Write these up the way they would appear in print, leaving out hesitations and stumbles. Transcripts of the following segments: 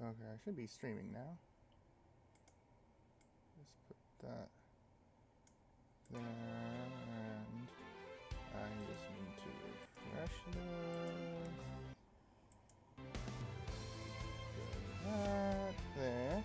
Okay, I should be streaming now. Just put that there, and I just need to refresh this. Go that there.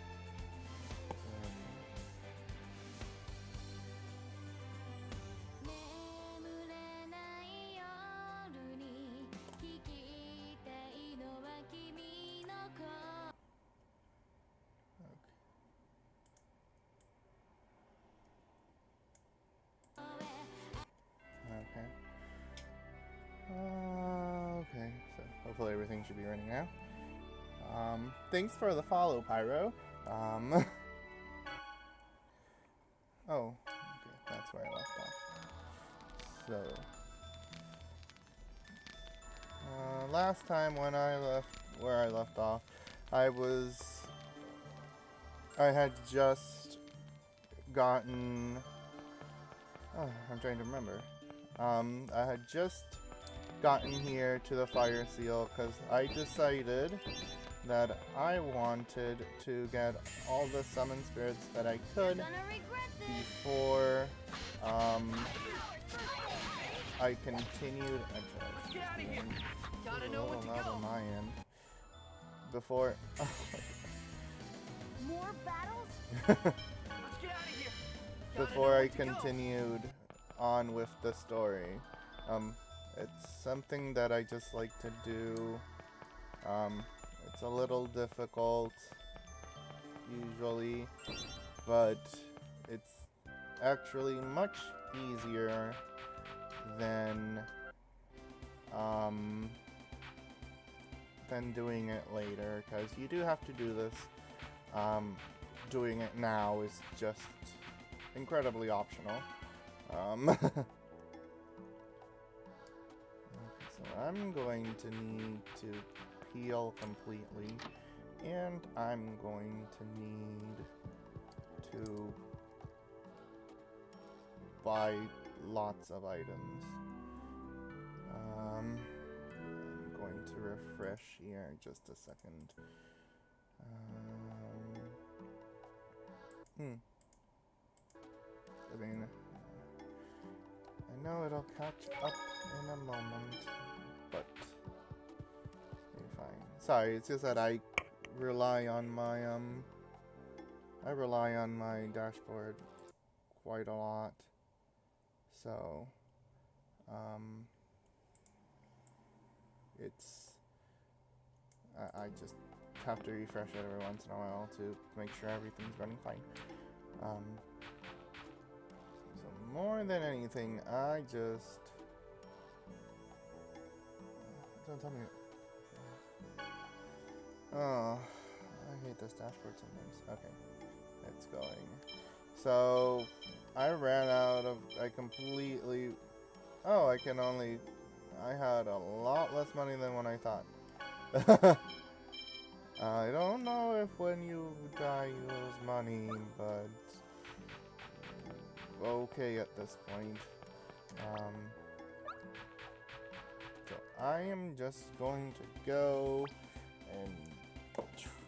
Okay. Okay, so hopefully everything should be running now. Thanks for the follow, Pyro. Oh, okay, that's where I left off. So, last time when I left, where I left off, I had just gotten, I'm trying to remember. I had just gotten here to the fire seal because I decided that I wanted to get all the summon spirits that I could before I continued. Actually, a little loud on my end. Before. More battles? Let's get out of here. Before I continued on with the story. It's something that I just like to do. It's a little difficult usually, but it's actually much easier than doing it later, because you do have to do this. Doing it now is just incredibly optional. Okay, so I'm going to need to heal completely, and I'm going to need to buy lots of items. I'm going to refresh here in just a second. I mean, I know it'll catch up in a moment, but you're fine. Sorry, it's just that I rely on my dashboard quite a lot. So, I just have to refresh it every once in a while to make sure everything's running fine. So more than anything, don't tell me. Oh, I hate this dashboard sometimes. Okay, it's going. So I completely. Oh, I had a lot less money than when I thought. I don't know if when you die you lose money, but okay at this point. So I am just going to go and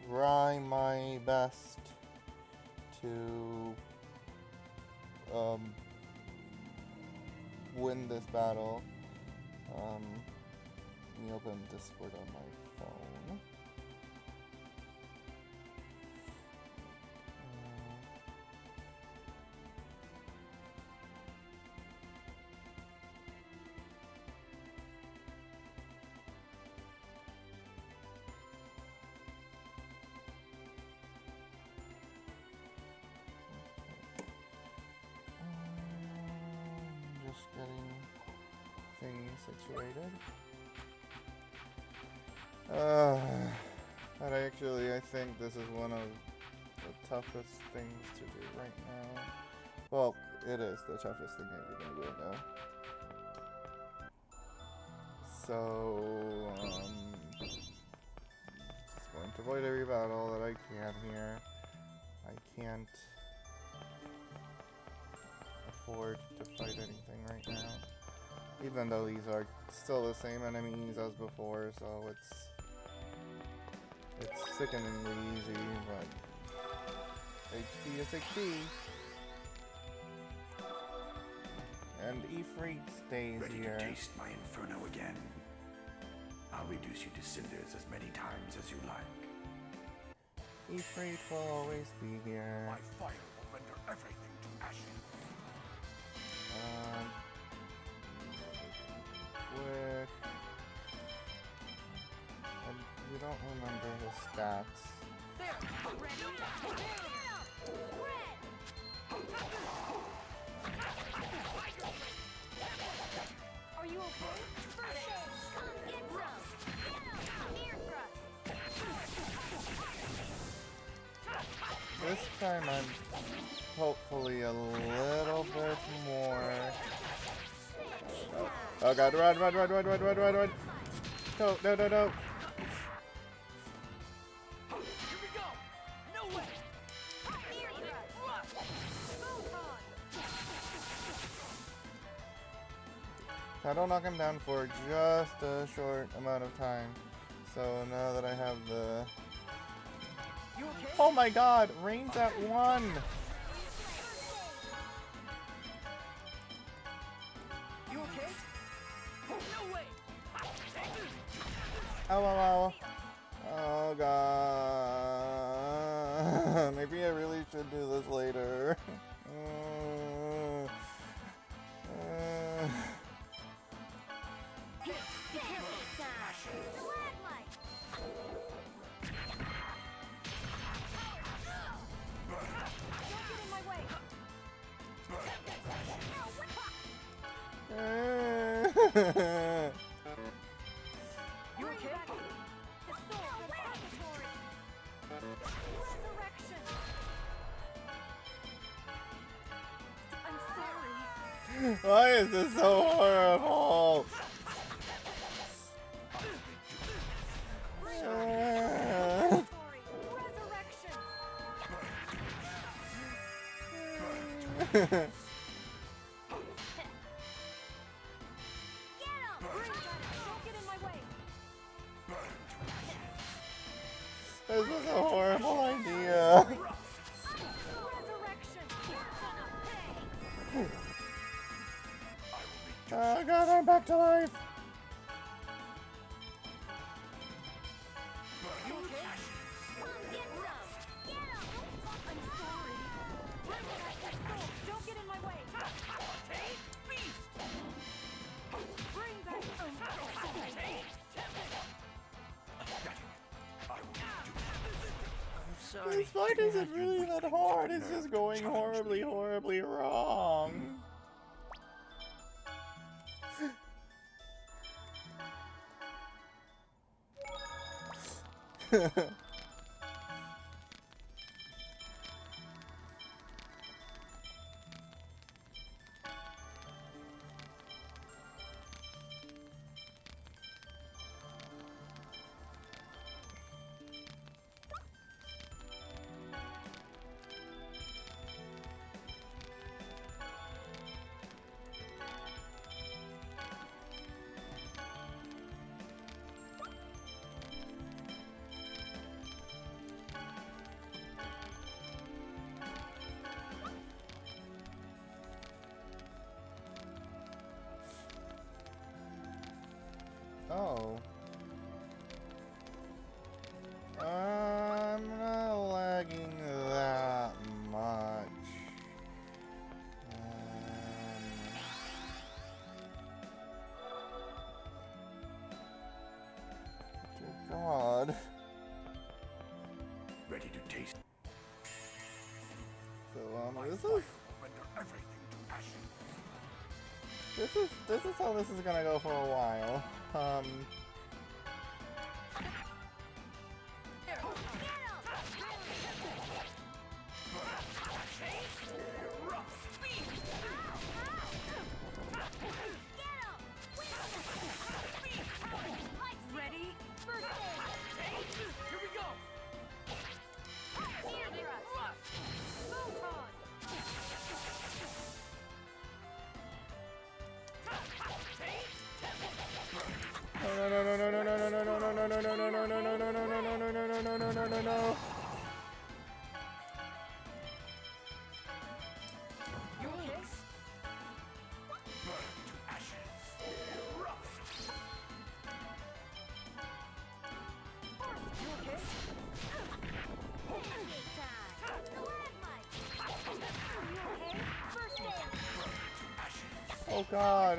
try my best to win this battle. Let me open Discord on my phone. Just getting things situated. But I think this is one of the toughest things to do right now. Well, it is the toughest thing that you're gonna do right now. So, just going to avoid every battle that I can here. I can't afford to fight anything right now. Even though these are still the same enemies as before, so It's sickeningly easy, but HP is HP. And Ifrit stays Ready here. to taste my inferno again? I'll reduce you to cinders as many times as you like. Ifrit will always be here. My fire will render everything to ashes. Quick. And we don't remember his stats. Are you okay? Come get some. Ear thrust. This time I'm hopefully a little bit more. Oh god, run, run, run, run, run, run, run, run. No, no, no, no. Here we go. No way. Ear thrust. Photon. That'll knock him down for just a short amount of time. So now that I have the... You okay? Oh my god, Rain's at 1! You okay? No way. Ow, ow, ow. Oh god. Maybe I really should do this later. You okay? The soul repository. Resurrection. I'm sorry. Why is this so horrible? Resurrection. Don't get in my way. This is a horrible idea. Resurrection. Oh god, I'm back to life. You okay? Come get some. Get him. I'm sorry. Bring back your soul. Don't get in my way. Bring back This fight isn't really that hard, it's just going horribly, horribly wrong. Oh. I'm not lagging that much. Dear God. Ready to taste. So My this fire will is render everything to ashes. this is how this is gonna go for a while. Ready? First aid. Here we go. Ear thrust. Photon. No, no, no, Oh god.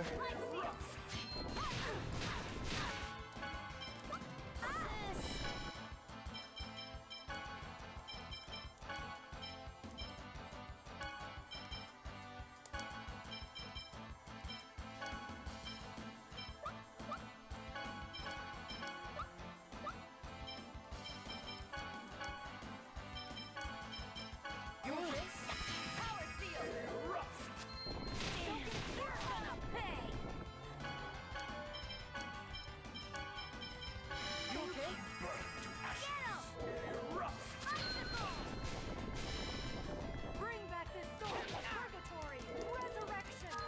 Bring back this soul! Purgatory! Resurrection!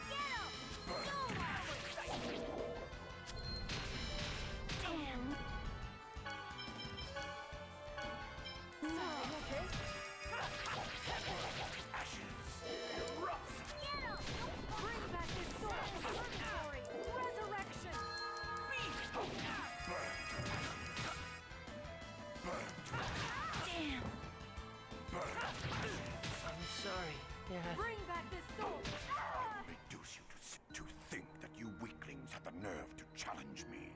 Get him! Go! Damn! Okay? Get him! Bring back this soul! Purgatory! Resurrection! Damn! I'm sorry, Dad. Bring back this soul! Reduce you to think that you weaklings have the nerve to challenge me.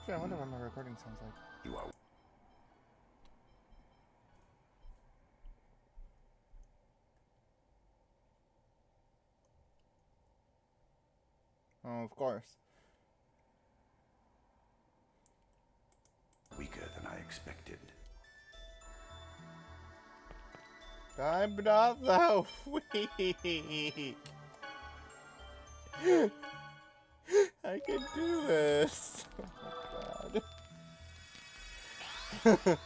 Gee, I wonder what my recording sounds like. You are Oh, of course. weaker than I expected. I'm not that weak. I can do this. Oh my god.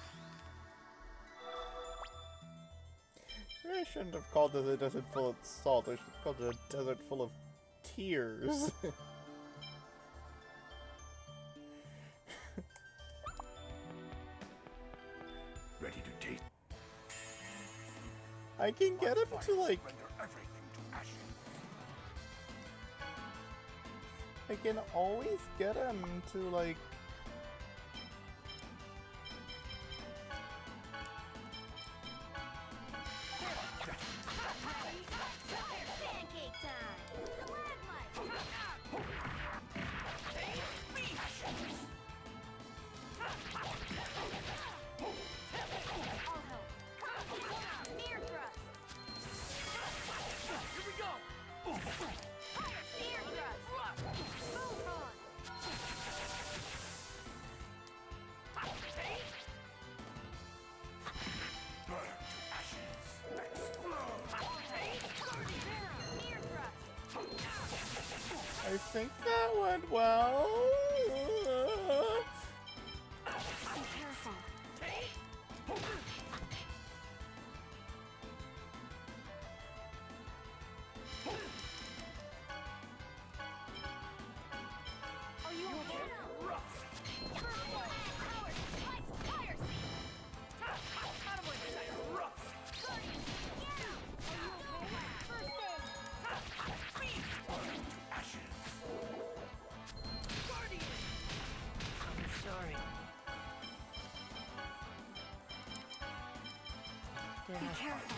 I shouldn't have called this a desert full of salt. I should have called it a desert full of tears. Ready to taste. I can get him to like. Render everything to ashes. I can always get him to like. Pancake time! Stalagmite! I'll help. Spear thrust! Here we go! Spear thrust! Move on! Burn to ashes. Spear thrust! I think that went well. Be careful. Are you okay? First blood, power, lights, fire seal. Guardian, get him! Are you okay? First aid. Guardian, I'm sorry. be Dad, careful.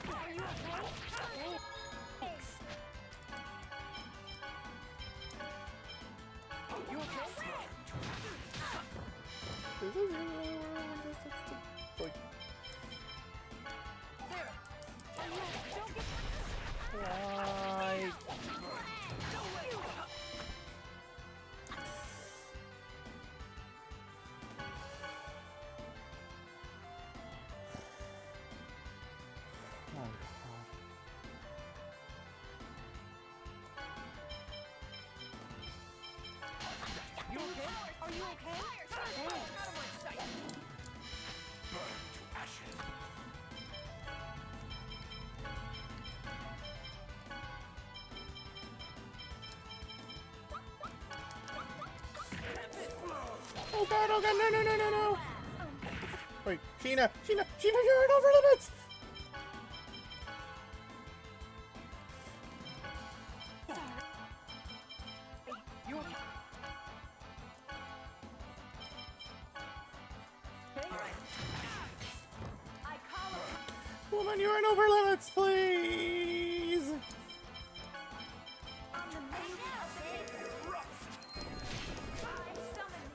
Are you okay? Thanks. You okay? This is really where I guess it's to, like. There. Are you okay? Don't get... Why? Oh god. You okay? Are you okay? Thanks. Burn to ashes. Oh god, no, no, no, no, no! Wait, Sheena, you're in over limits! You okay? on, you aren't over limits, please!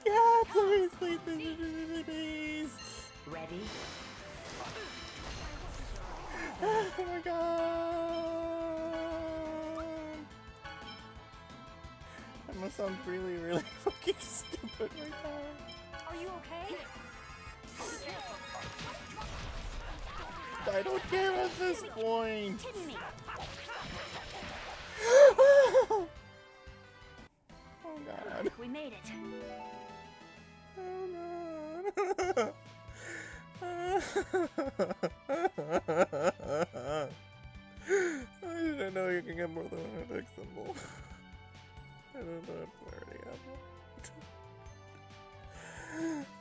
Yeah, please, please, please, please, please. Ready? Oh my god. That must sound really, really fucking stupid right now. Are you okay? I don't care at this point. Hit me. Oh god. We made it. Oh god. I didn't know you can get more than one attack symbol. I don't know if I already have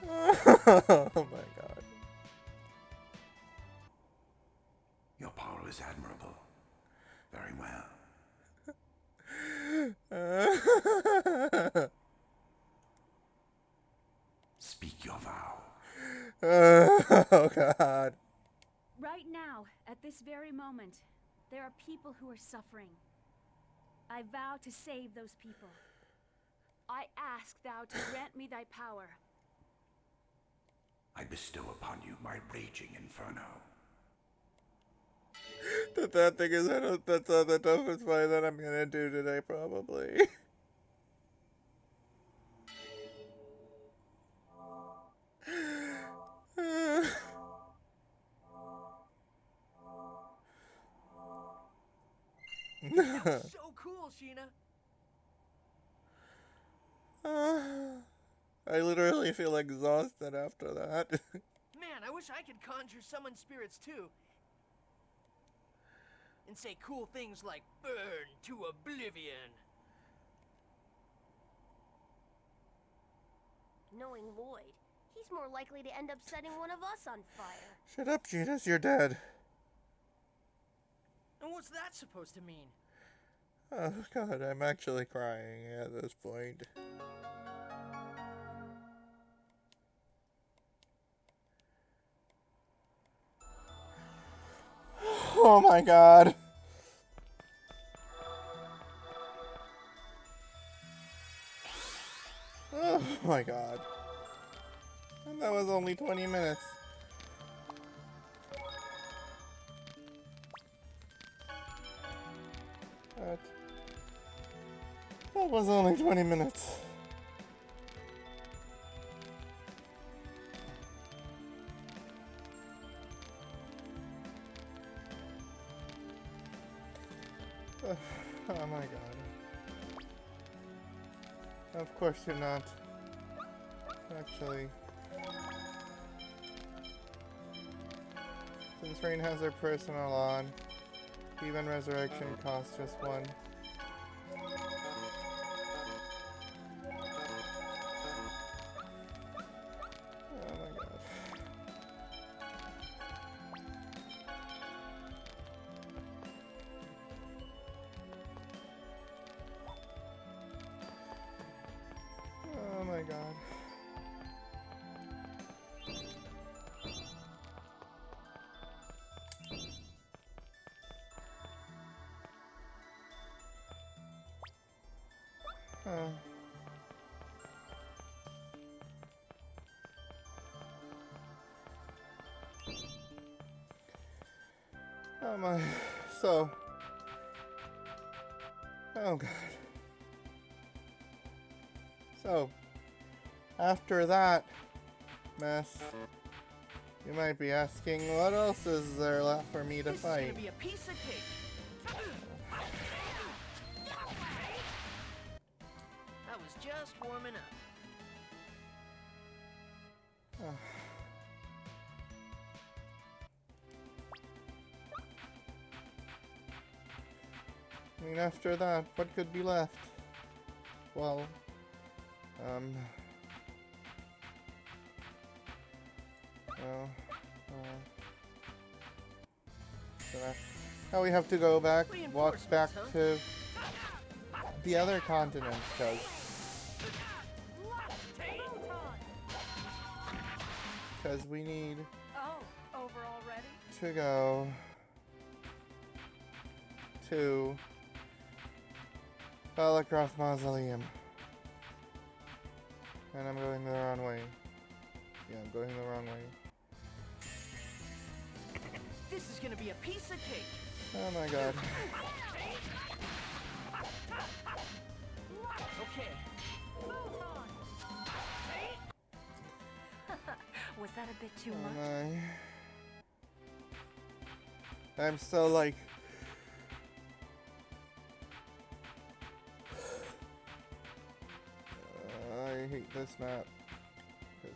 one. Oh my god. Your power is admirable. Very well. Speak your vow. Oh god. Right now, at this very moment, there are people who are suffering. I vow to save those people. I ask thou to grant me thy power. I bestow upon you my raging inferno. The thing is, that's the toughest fight that I'm gonna do today, probably. So cool, Sheena. I literally feel exhausted after that. Man, I wish I could conjure summon spirits too. And say cool things like burn to oblivion. Knowing Lloyd, he's more likely to end up setting one of us on fire. Shut up, Genius, you're dead. And what's that supposed to mean? Oh god, I'm actually crying at this point. Oh my god. Oh my god. And that was only 20 minutes. That was only 20 minutes. Oh my god. Of course you're not. Actually. Since Rain has her personal on, even resurrection costs just one. Oh my god. Oh my god. Oh my. So. Oh god. So. After that mess, you might be asking, what else is there left for me to This is fight? gonna be a piece of cake. I was just warming up. I mean, after that, what could be left? Well, so now we have to go back, walk back to the other continent, because we need Oh, over already? to go to Balacroft Mausoleum. And I'm going the wrong way. Yeah, I'm going the wrong way. This is gonna be a piece of cake. Oh my god. Okay. Was that a bit too Oh much? my. I'm so like... I hate this map. 'Cause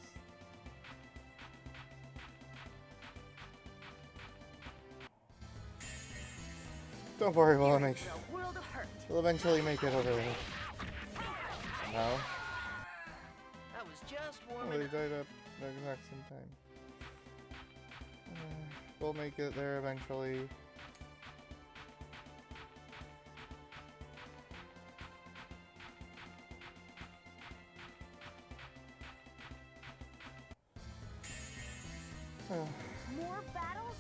don't worry, we'll make sure. A world of hurt. We'll eventually make it over there. Somehow. I was just Oh, warming they up. died at the exact same time. We'll make it there eventually. More battles?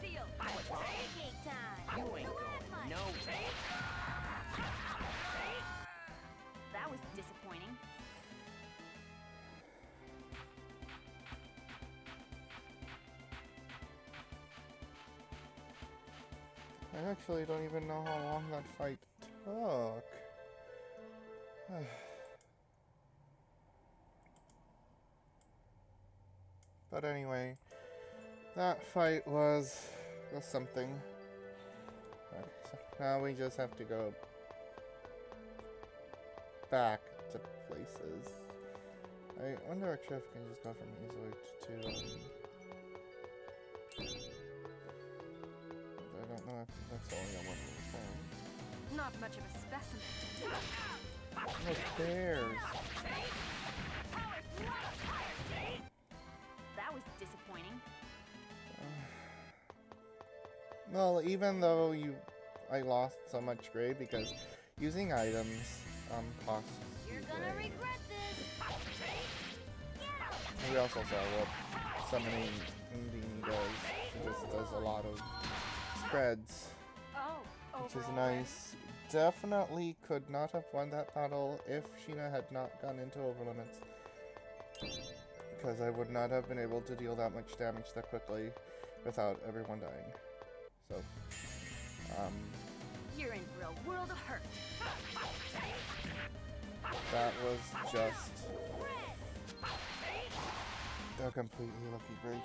Seal. Cake time. You ain't going nowhere. That was disappointing. I actually don't even know how long that fight took. But anyway, that fight was something. Alright, so now we just have to go back to places. I wonder actually if I can just go from Easily to I don't know if that's only on one little thing. Not much of a specimen. No bears. That was disappointing. Well, even though I lost so much grade because using items costs. You're gonna regret this. We also saw what summoning Undine does. She just does a lot of spreads, Oh, which is overall nice. Definitely could not have won that battle if Sheena had not gone into overlimits. Because I would not have been able to deal that much damage that quickly without everyone dying. So, You're in for a world of hurt. that was just a completely lucky break.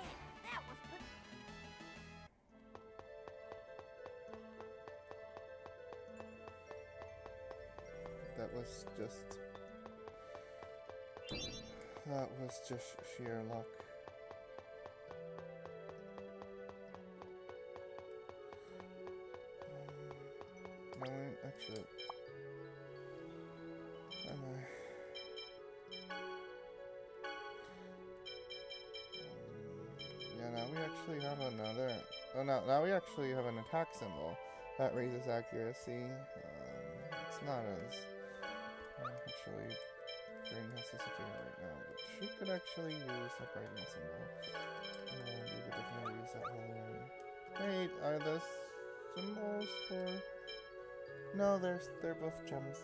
That was That was just sheer luck. No, actually, am I? Yeah, now we actually have another. Oh no, now we actually have an attack symbol that raises accuracy. It's not as actually. Brain has this right now, but she could actually use that guardian symbol. And we would definitely use that holy one. Wait, are the symbols for? No, they're both gems.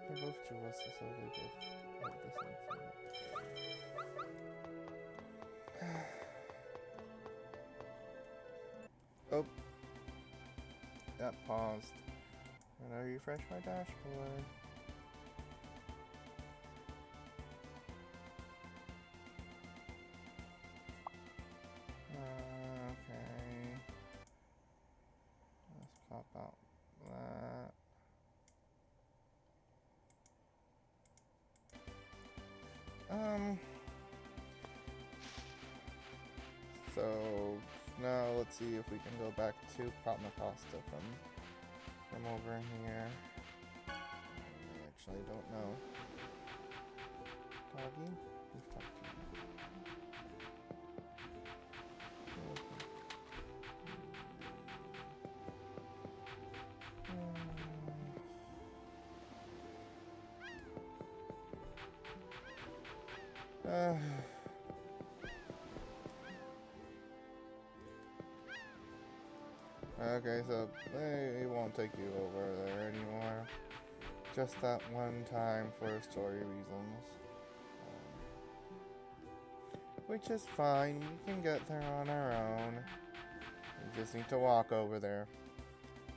They're both jewels, so they both have the same symbol. Oh, that paused. And I refresh my dashboard. Okay. Let's pop out that. So now let's see if we can go back to Patmacosta from over here. I actually don't know. Doggy? We've talked to you. Okay, so they won't take you over there anymore. Just that one time for story reasons. Which is fine, we can get there on our own. We just need to walk over there.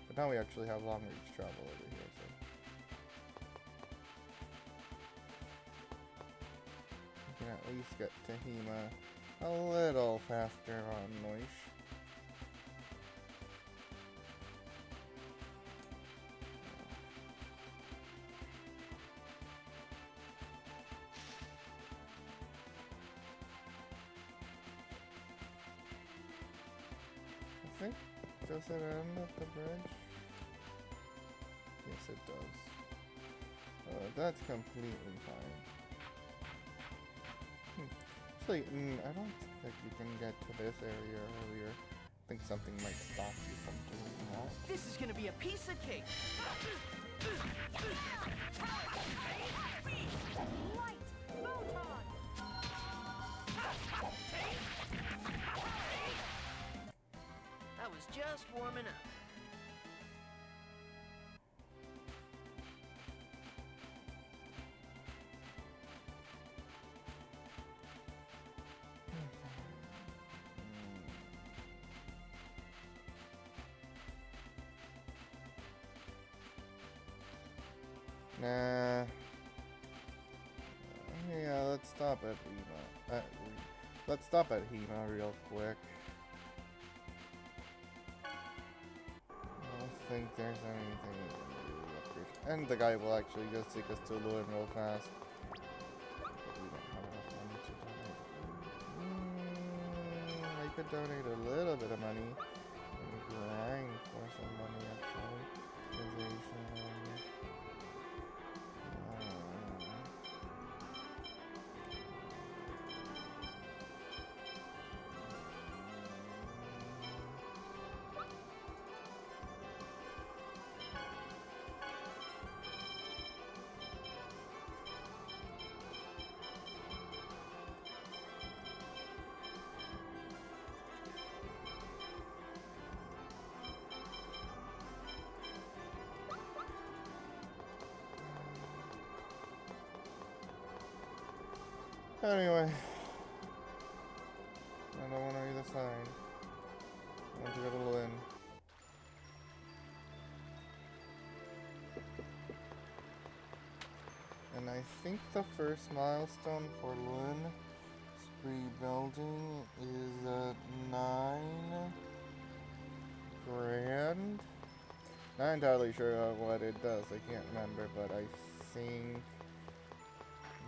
But now we actually have long reach travel over here, so. We can at least get to Hema a little faster on Noish. I think, does it end at the bridge? Yes, it does. That's completely fine. Actually, I don't think you can get to this area earlier. I think something might stop you from doing that. This is gonna be a piece of cake. Light! Photon! I was just warming up. Nah. Yeah, let's stop at Hema. Let's stop at Hema real quick. I don't think there's anything we can do up here. And the guy will actually just take us to Lewin real fast. But we don't have enough money to donate. I could donate a little bit of money. And grind for some money actually. Organization. Anyway, I don't want to read the sign. I want to go to Lynn. And I think the first milestone for Lynn rebuilding is at 9 grand. Not entirely sure of what it does. I can't remember, but I think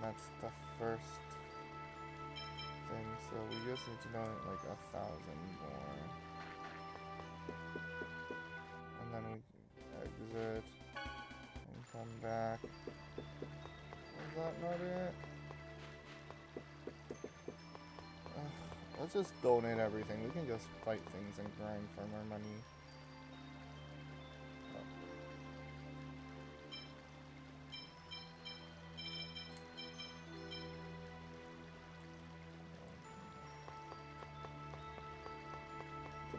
that's the first thing, so we just need to donate like 1,000 more. And then we exit and come back. Is that not it? Let's just donate everything. We can just fight things and grind for more money.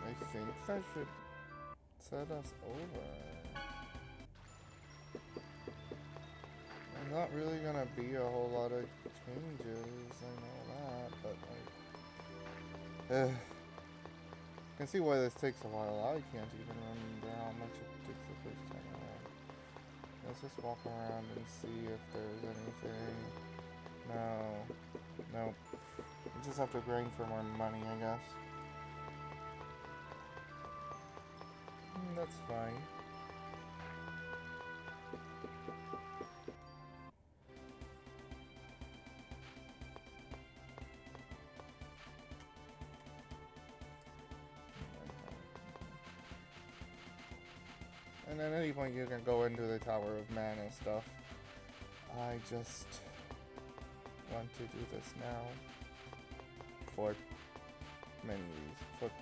I think that should set us over. There's not really gonna be a whole lot of changes, I know that, but like... I can see why this takes a while. I can't even remember how much it takes the first time around. Let's just walk around and see if there's anything. No. Nope. We just have to grind for more money, I guess. That's fine. And at any point you can go into the Tower of Mana stuff. I just want to do this now. For many reasons.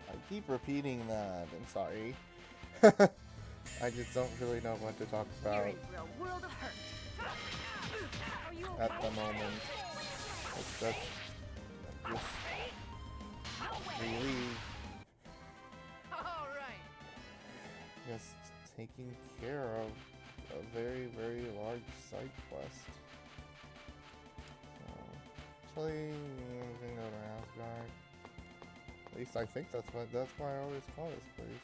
I keep repeating that, I'm sorry. I just don't really know what to talk You're about in for a world of hurt. Are you at okay? the moment. That's just really... All right. taking care of a very, very large side quest. So, actually, I'm gonna go to Asgard. At least I think that's why I always call this place.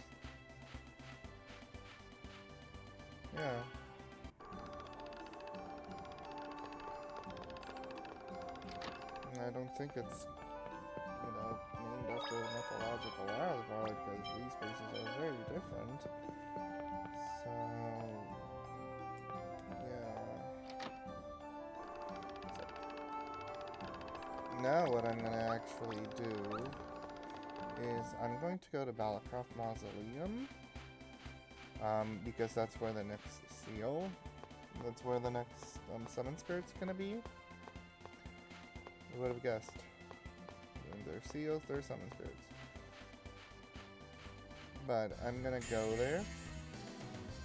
Yeah. And I don't think it's, named after the mythological Asgard, because these places are very different. So, yeah. So, now what I'm gonna actually do is I'm going to go to Balacroft Mausoleum, because that's where the next seal, that's where the next summon spirit's gonna be. Who would have guessed? When they're seals, they're summon spirits. But I'm gonna go there.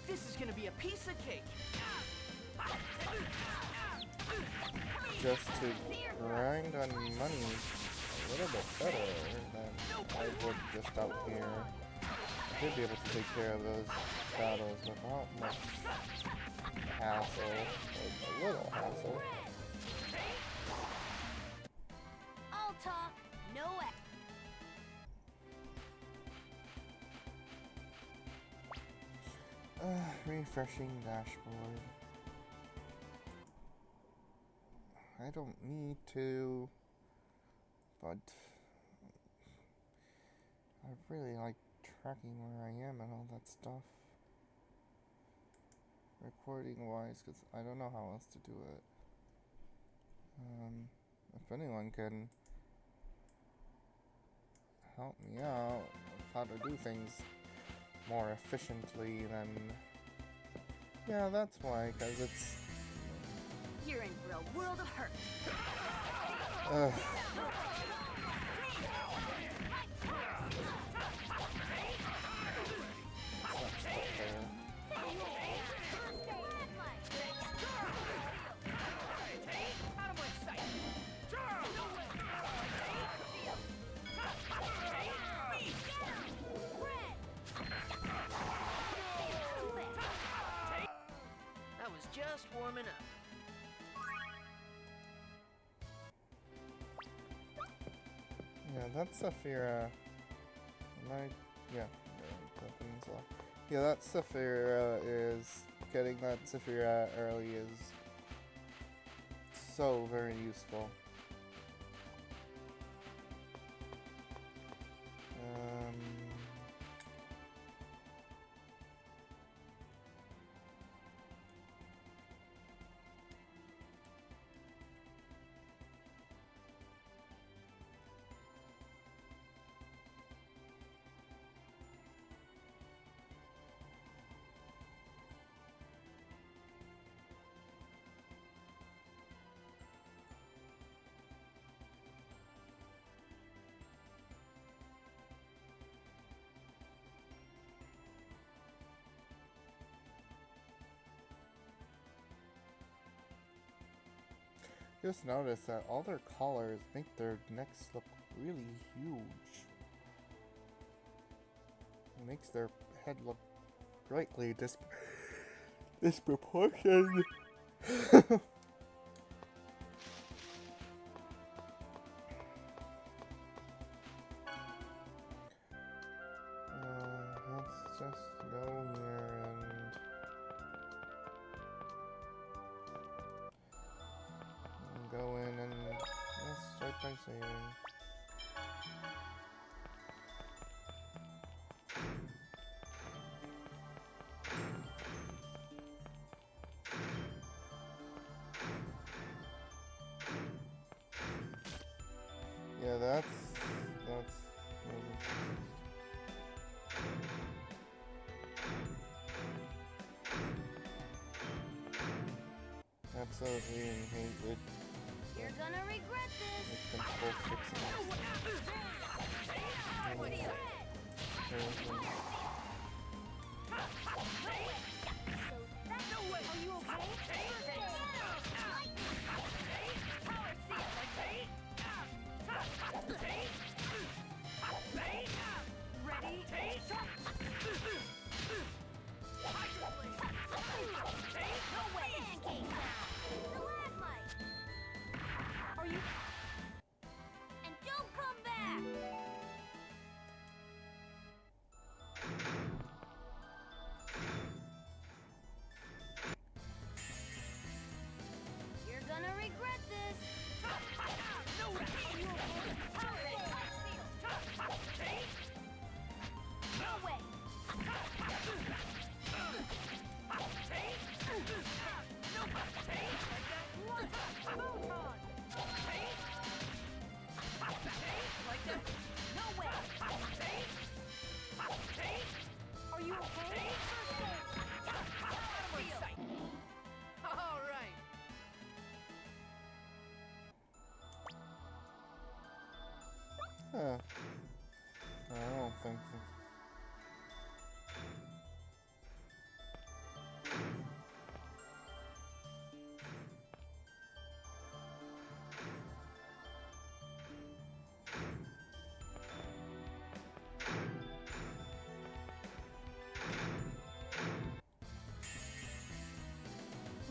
This is gonna be a piece of cake. Just to grind on money a little bit better than I would just out here. Should be able to take care of those battles without much hassle, or a little hassle. I'll talk, no act. Refreshing dashboard. I don't need to, but I really like tracking where I am and all that stuff. Recording wise, because I don't know how else to do it. If anyone can help me out with how to do things more efficiently, then yeah, that's why, because it's You're in for a world of hurt. ugh. I was just warming up. Yeah, that's Saphira. Yeah, the peninsula. Yeah, that Saphira is getting that Saphira early is so very useful. Just notice that all their collars make their necks look really huge. It makes their head look greatly disproportioned. Let's just go here and go in and let's start by saving. Yeah, that's absolutely hate it. You're gonna regret this. It controls fixing Are you okay? Ready? Like that? No way! Are you okay? All right. Huh. I don't think so.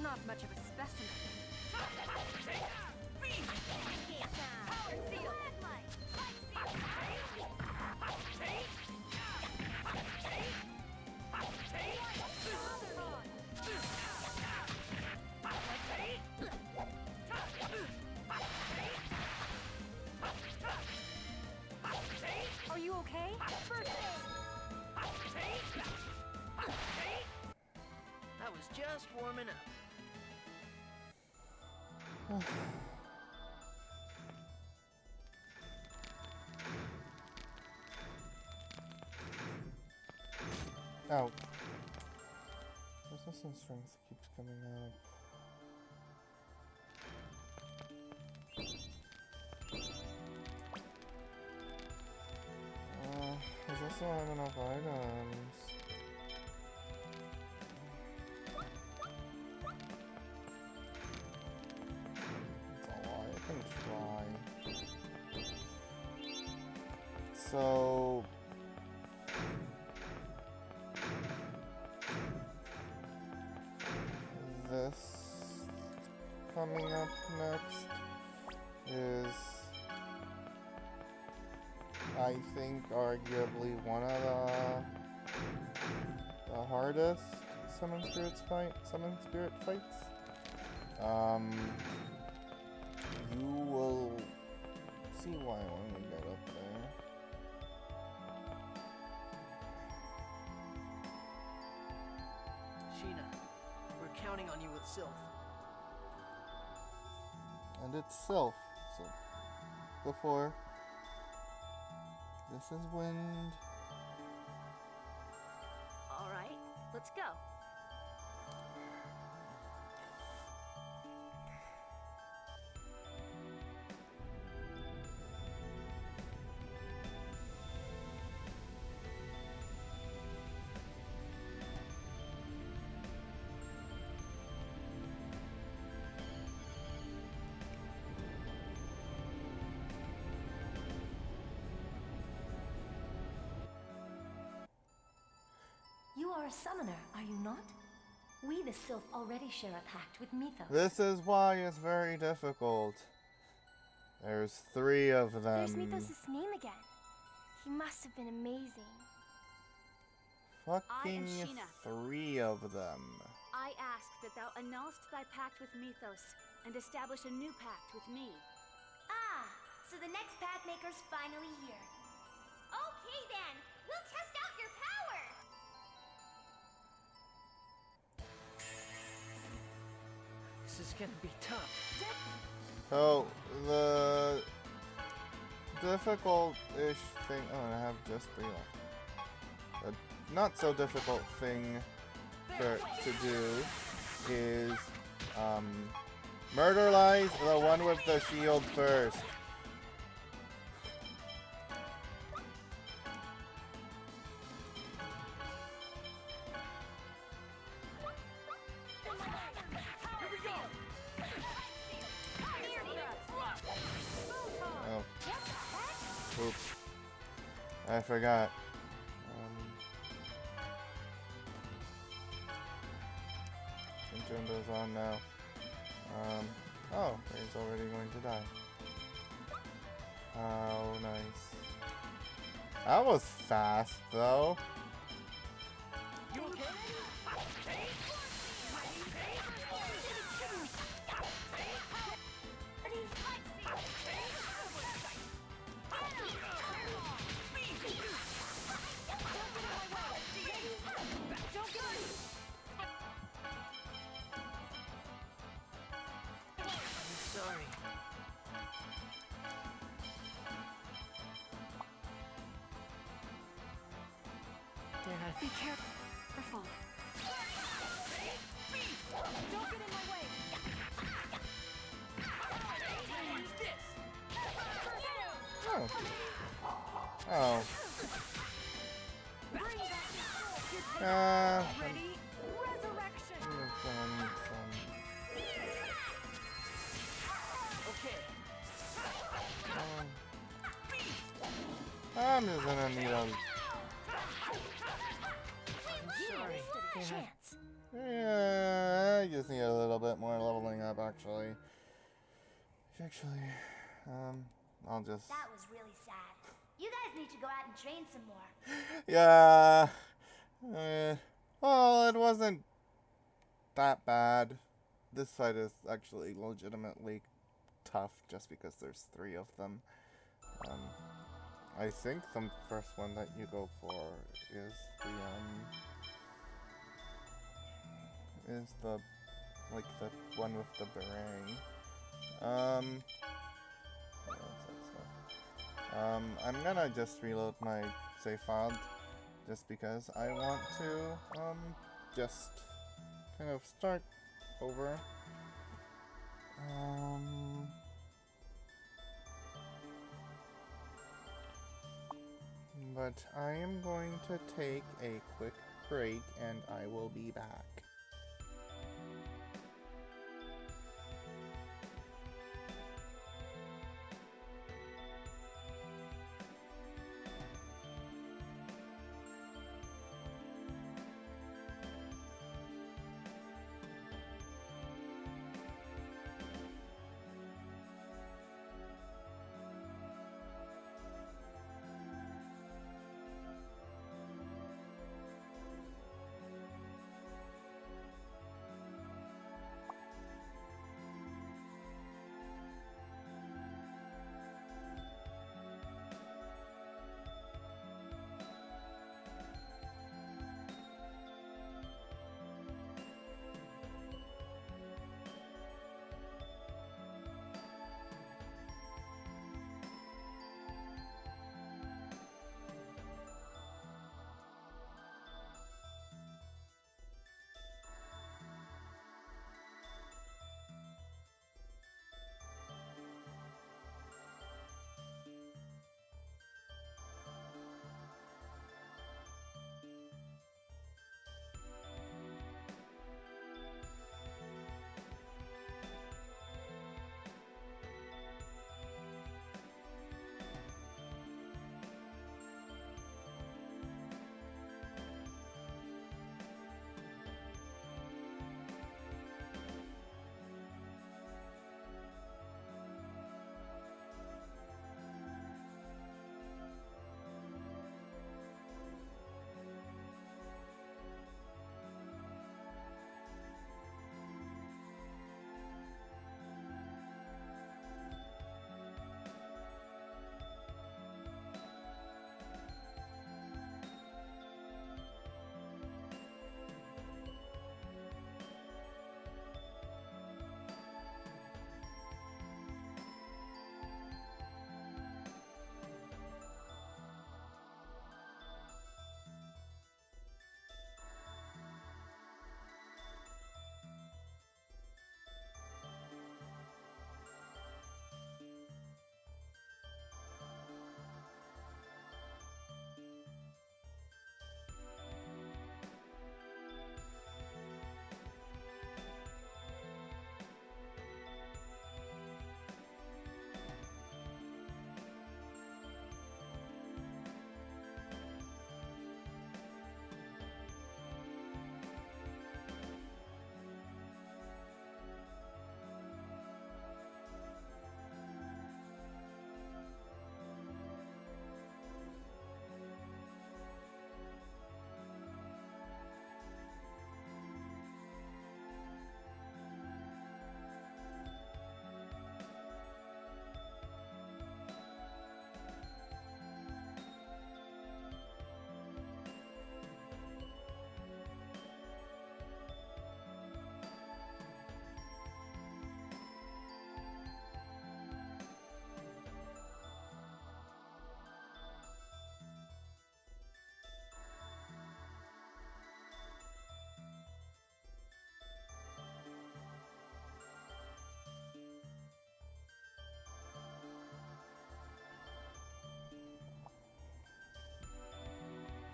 Not much of a specimen. Are you okay? I was just warming up. Ow. There's no some strength that keeps coming up. I just don't have enough items. That's a lie. I can try. So this coming up next is, I think, arguably one of the hardest summon spirit fights. You will see why when we get up there. Sheena, we're counting on you with Sylph. And it's Sylph. So before, this is wind. All right, let's go. You are a summoner, are you not? We, the Sylph, already share a pact with Mythos. This is why it's very difficult. There's 3 of them. There's Mythos' name again. He must have been amazing. Fucking Sheena. 3 of them. I ask that thou annulst thy pact with Mythos and establish a new pact with me. Ah, so the next pact maker's finally here. Okay then, we'll test out your power. This is gonna be tough. So, the difficult-ish thing... Oh, I have just 3 left. The not so difficult thing to do is, murderize the one with the shield first. Oh. Oops. I forgot. Can turn those on now. Oh, he's already going to die. Oh, nice. That was fast, though. You okay? Be careful. Don't get in my way. Use this. Oh. Oh. Bring back your soul. Ready? Resurrection. Okay. I'm just gonna need a. I'm sorry. Stood a Yeah. chance. Yeah, I just need a little bit more leveling up, actually. I'll just. That was really sad. You guys need to go out and train some more. Yeah. Well, it wasn't that bad. This fight is actually legitimately tough just because there's 3 of them. I think the first one that you go for is the like the one with the beret. What else that stuff? I'm gonna just reload my save file just because I want to just kind of start over. But I am going to take a quick break and I will be back.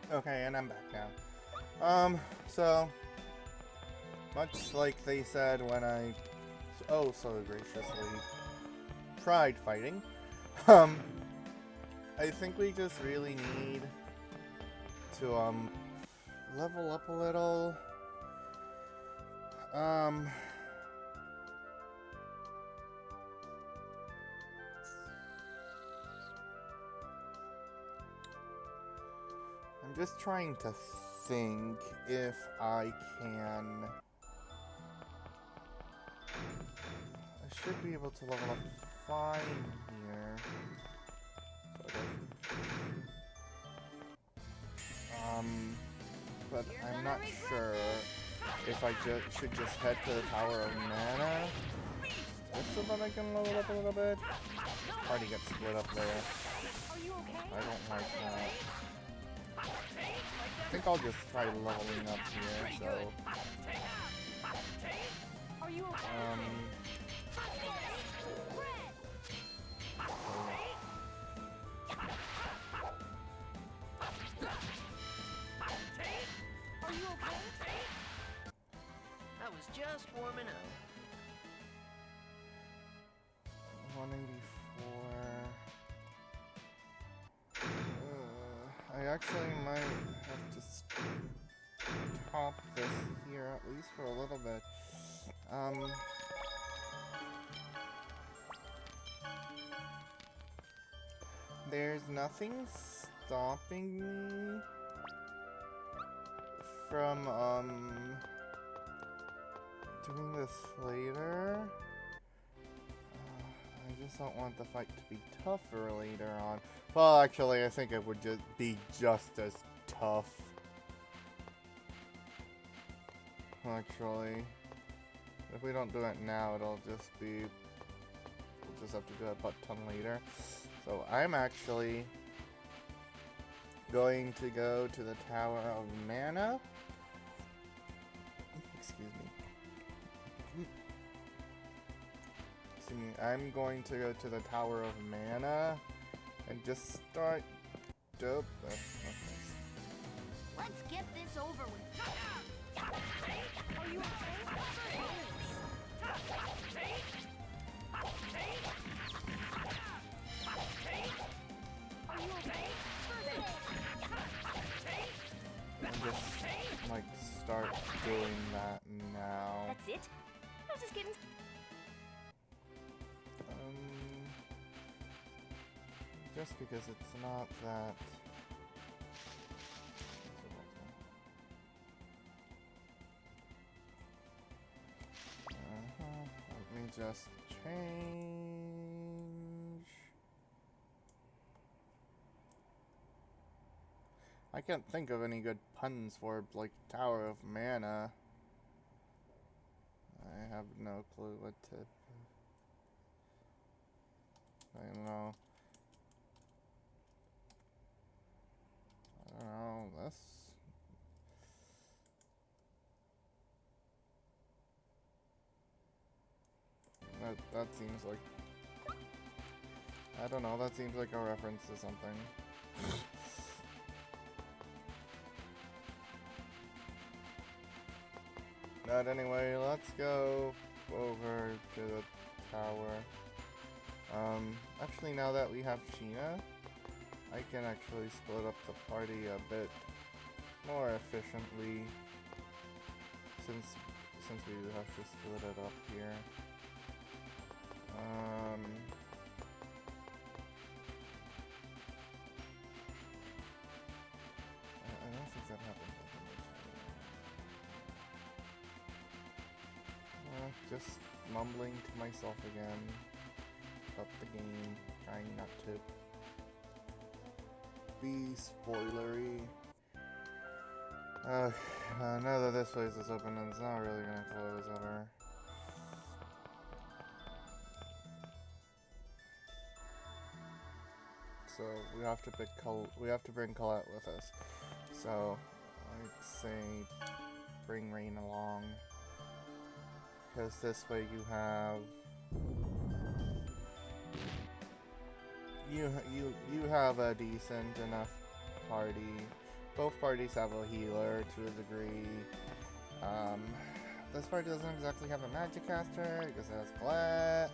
Okay, and I'm back now. So much like they said when I oh so graciously tried fighting, um, I think we just really need to level up a little. I'm just trying to think if I can. I should be able to level up fine here. But I'm not sure if I should just head to the Tower of Mana just so that I can level up a little bit. Party gets split up there. Are you okay? I don't like that. I think I'll just try leveling up here, so... Are you okay? Are you okay? I was just warming up. 184... I actually might have to stop this here, at least for a little bit. There's nothing stopping me from, doing this later. I just don't want the fight to be tougher later on. Well, actually, I think it would just be just as tough. Actually, if we don't do it now, it'll just be... We'll just have to do it a butt ton later. So I'm actually going to go to the Tower of Mana. Excuse me. I'm going to go to the Tower of Mana and just start dope. Let's get this over with. Are you okay? Are you okay? And just like start doing that now. That's it? How's this getting? Just because it's not that. Let me just change. I can't think of any good puns for, like, Tower of Mana. I have no clue what to... I don't know. This... That seems like... I don't know, that seems like a reference to something. But anyway, let's go over to the tower. Actually, now that we have Sheena, I can actually split up the party a bit more efficiently, since we have to split it up here. I don't think that happened. Just mumbling to myself again about the game, trying not to be spoilery. Now that this place is open, it's not really gonna close ever. So we have to bring Colette with us. So I'd say bring Rain along. Because this way you have a decent enough party Both parties have a healer to a degree. This party doesn't exactly have a magic caster because it has Colette.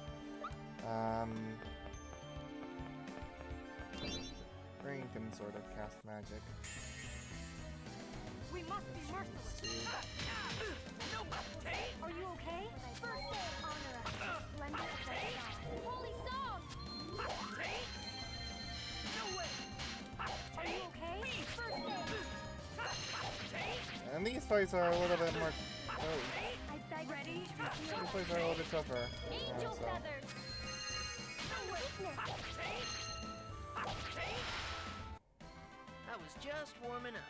Green can sort of cast magic. We must be merciless. Are you okay? First aid, honor us. Splendor of thy song. Holy song! Are you okay? First aid! And these fights are a little bit more. I beg Ready? These fights are a little bit tougher. Angel So. feathers! Weakness! I was just warming up.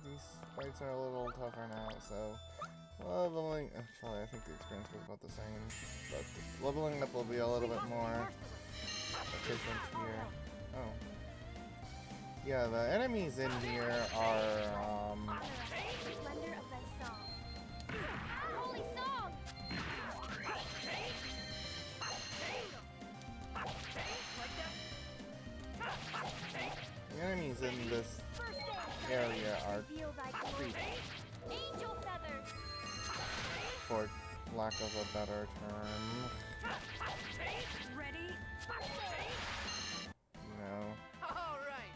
These fights are a little tougher now, so leveling. Actually, I think the experience was about the same, but leveling up will be a little bit more efficient here. Oh, yeah, the enemies in here are Honor us. Splendor of thy song. Holy song! the enemies in this First aid! area are Reveal thy glory. creepy, Angel feathers! for lack of a better term. Ready? You know. All right.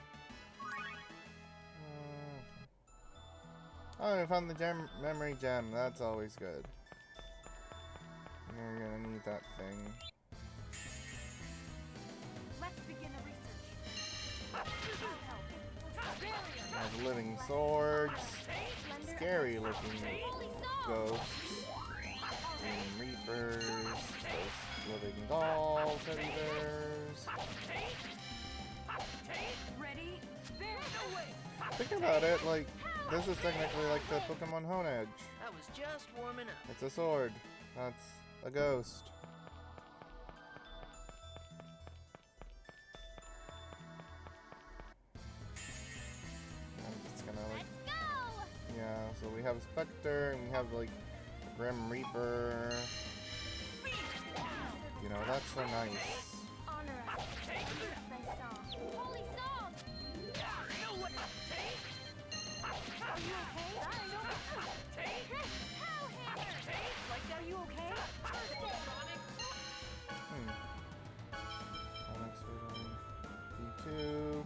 Oh, I found the memory gem. That's always good. You're gonna need that thing. Let's begin the research. I have living swords, scary looking Holy song! ghosts, and reapers, those living doll teddy bears. Ready? Very Think about it, like, this is technically like the Pokemon Honedge. I was just warming up. It's a sword. That's a ghost. I'm just gonna like, Let's go! yeah, so we have Spectre and we have like the Grim Reaper. You know, that's so nice. Honor us. Splendor of thy song. Holy song! Are you okay? Are you okay? Onyx Vision, D2.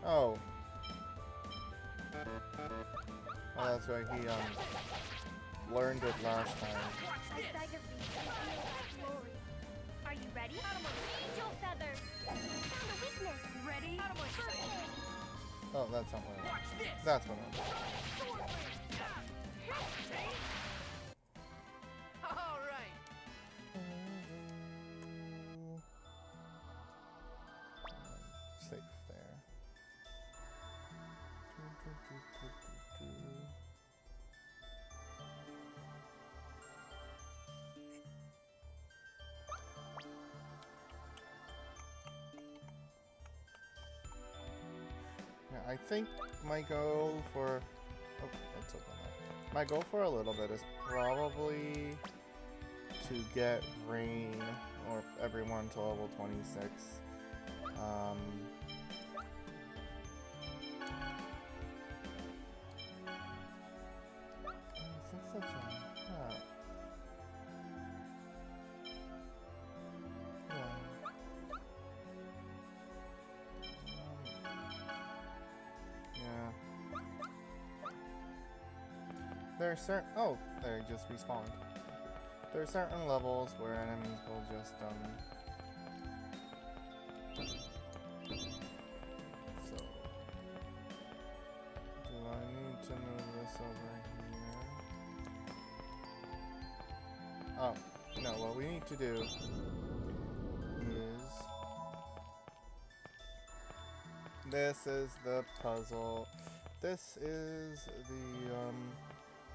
Oh. Oh, that's right. He learned it last time. I beg of thee, reveal thy glory. Are you ready? Angel feathers! Found a weakness! Ready? First aid! Oh, that's not what I want. That's what I want. All right. Safe there. Yeah, I think my goal for let's open that. My goal for a little bit is probably to get Rain or everyone to level 26. I think that's a yeah. There are certain. Oh, they just respawned. There are certain levels where enemies will just So, do I need to move this over here? Oh, no. What we need to do is this is the puzzle. This is the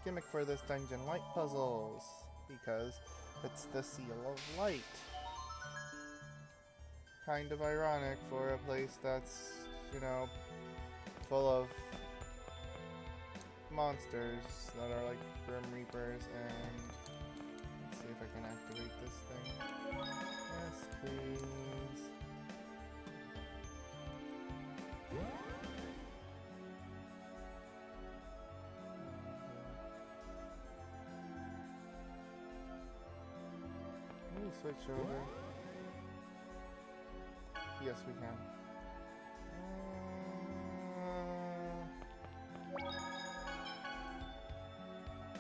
gimmick for this dungeon, light puzzles, because it's the seal of light. Kind of ironic for a place that's, you know, full of monsters that are like Grim Reapers, and let's see if if I can activate this thing. Yes, please. Can we switch over? Yes, we can.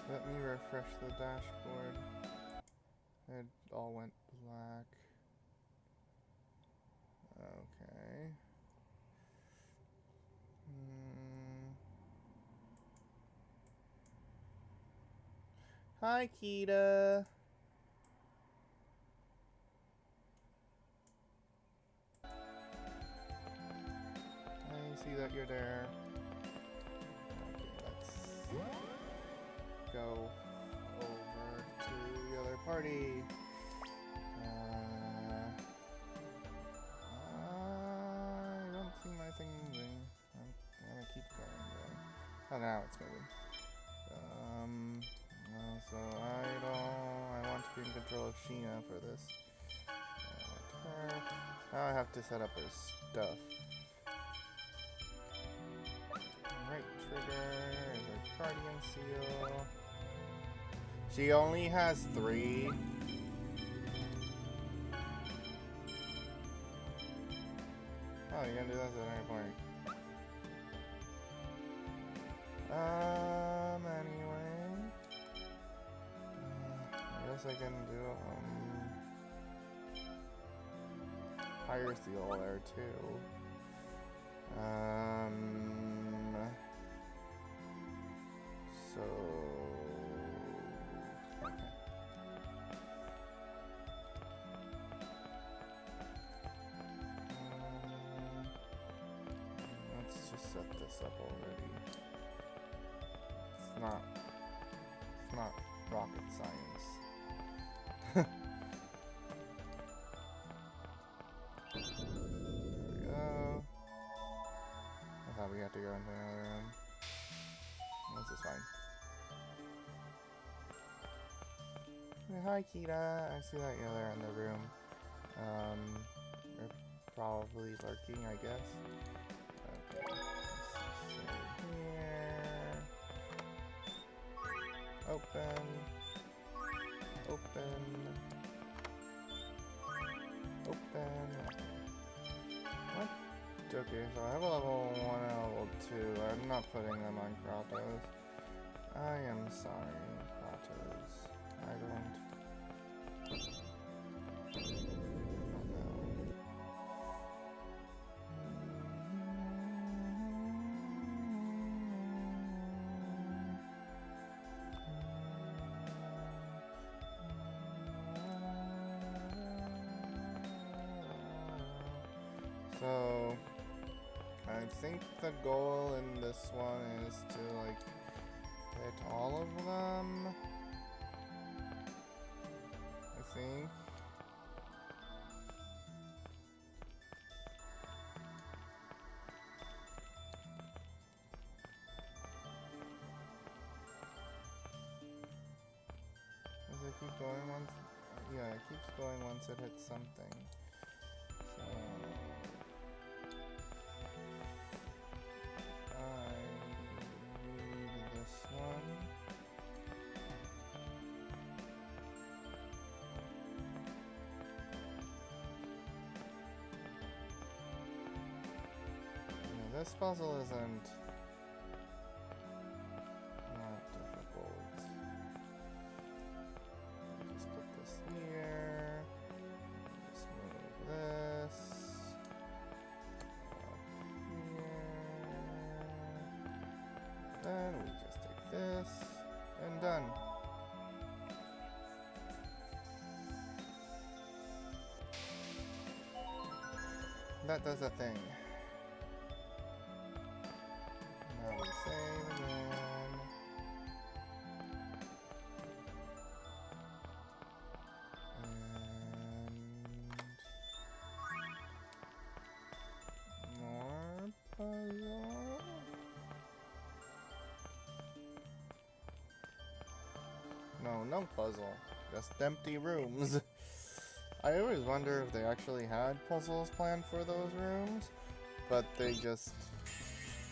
Let me refresh the dashboard. It all went black. Okay. Hi, Kita. I see that you're there. Okay, let's go over to the other party. I don't see my thing moving. I'm gonna keep going though. Oh, now it's moving. So I want to be in control of Sheena for this. Now I have to set up her stuff. Right trigger is her guardian seal. She only has 3. Oh, you're gonna do that at any point. Anyway. I guess I can do, higher seal there, too. So... Okay. Let's just set this up already. It's not rocket science. There we go. I thought we had to go into another room. This is fine. Hey, hi, Kita. I see that you're there in the room. You're probably lurking, I guess. Okay. So here. Open. Open. Open. What? Okay, so I have a level 1 and a level 2. I'm not putting them on Kratos. I am sorry, Kratos. I don't know. So, I think the goal in this one is to, like, hit all of them. I think. Does it keep going once? Yeah, it keeps going once it hits something. So I need this one. Yeah, this puzzle isn't not difficult. Just put this here. Just move this up here. Then we just take this and done. That does a thing. Now we save again. And more puzzle. No, No puzzle. Just empty rooms. I always wonder if they actually had puzzles planned for those rooms, but they just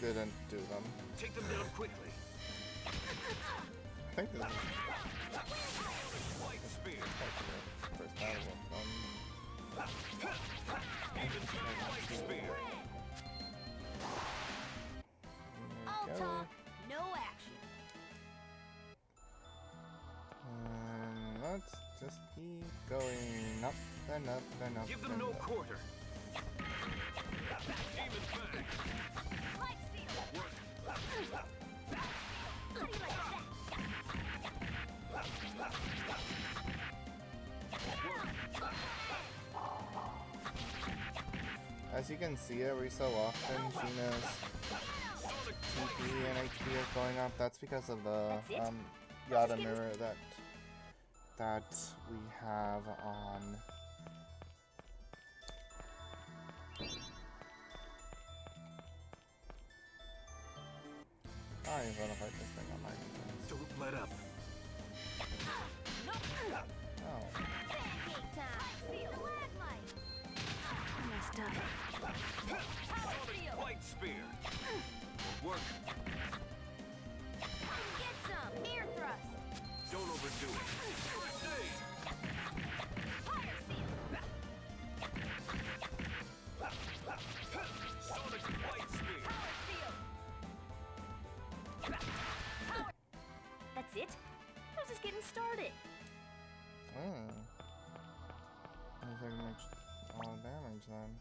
didn't do them. Take them down quickly. I think this is White spear. the first battle of them. White spear. All There we go. talk, no action. Let's just keep going up and up and up. Give them and no up. quarter. Demon fang. Life seal. How do you like that? As you can see, every so often, Sheena's TP and HP is going up. That's because of the Yada mirror that we have on. I'm gonna fight this thing on my defense. Don't let up. Oh. Pancake time. Seal. Stalagmite. I messed up. Power seal. White spear. Work. Get some. Mirror thrust. Don't overdo it. First aid. Fire seal. Sonic white spear. Power seal. That's it? I was just getting started. Oh. Looks like it makes a lot of damage then.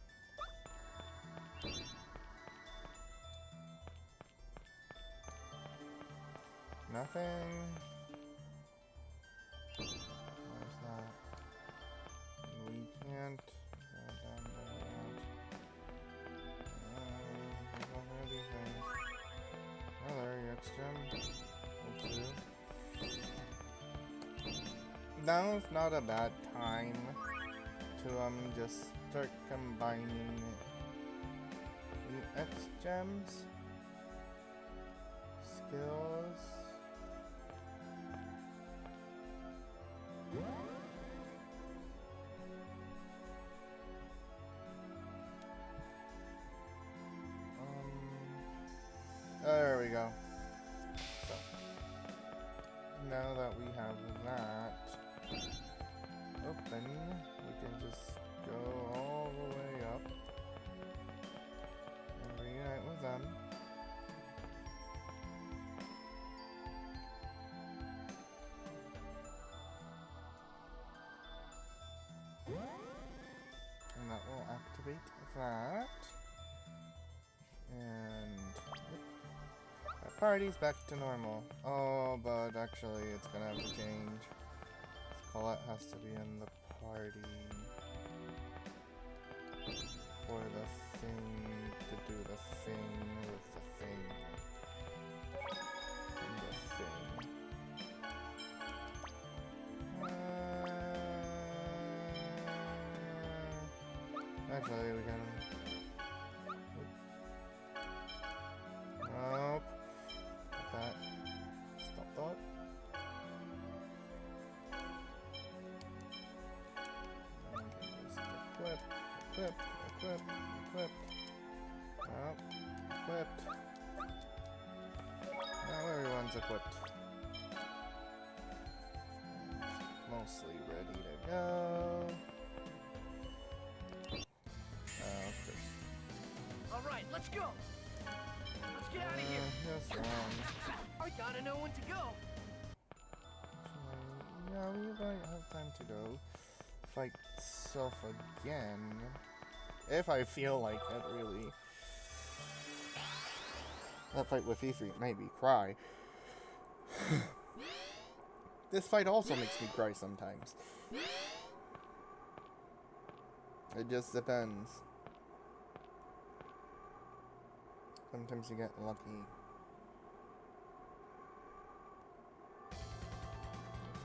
Nothing. Where's that? We can't go down there yet. There's one of these things. Oh, there, EX gem. Level 2. Now is not a bad time to just start combining EX gems, skills. There we go. So now that we have that open, we can just go all the way up and reunite with them. And that will activate that. And yep. Our party's back to normal. Oh, but actually it's gonna have to change. Colette has to be in the party for the thing to do the thing with the thing. And the thing. Actually, we can. Nope. Put that. Stop that. And just equip, equip, equip, equipped. Nope. Equipped. Now everyone's equipped. Mostly ready to go. All right, let's go. Let's get out of here. Yes, wrong. I gotta know when to go. Yeah, we might have time to go fight Sylph again. If I feel like it, really. That fight with Fifi made me cry. This fight also makes me cry sometimes. It just depends. Sometimes you get lucky.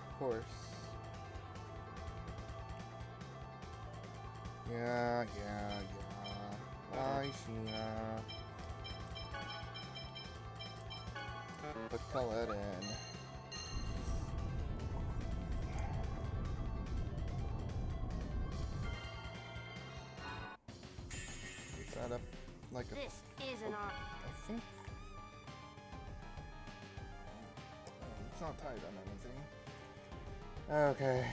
Of course. Yeah. Bye, Sheena. Put Colette in. at a like a. This isn't our. I think it's not tied on anything. Okay.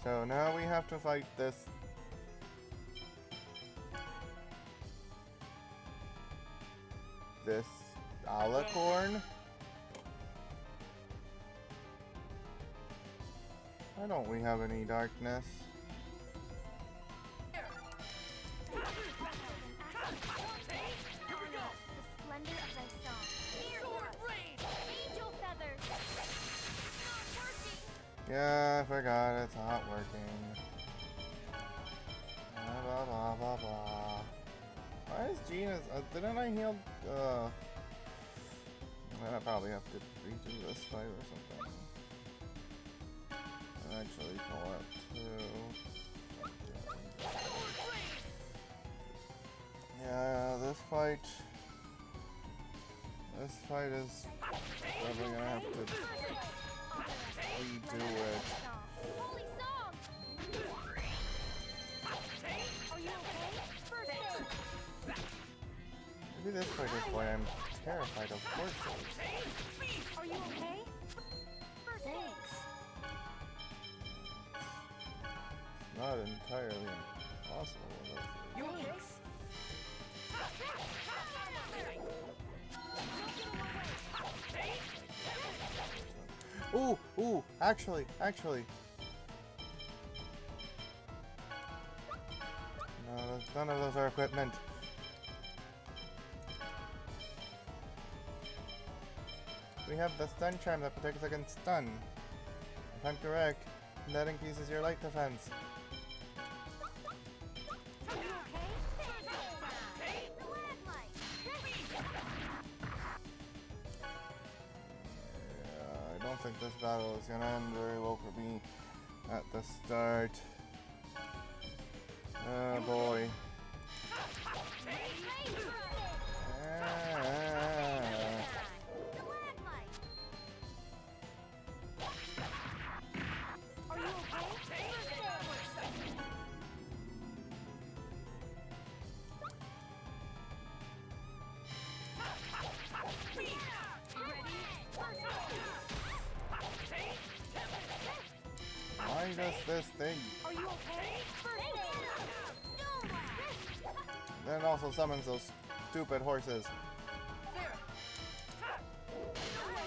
So now we have to fight this. This alicorn? Why don't we have any darkness? Splendor of thy song. Angel feathers. Not working. Yeah, I forgot it's not working. Blah blah blah blah blah. Why is Gina's? Didn't I heal? I probably have to redo this fight or something. And actually pull up too. Yeah, this fight is probably gonna have to redo it. Holy song. Are you okay? First aid. Maybe this fight is why I'm terrified of horses. Are you okay? First aid. It's not entirely impossible with this. You okay? Ooh, actually. No, none of those are equipment. We have the stun charm that protects against stun. If I'm correct, that increases your light defense. Are you okay? Yeah, I don't think this battle is gonna end very well for me at the start. Oh boy. Are you okay? Why does this thing Are you okay? then also summons those stupid horses? Are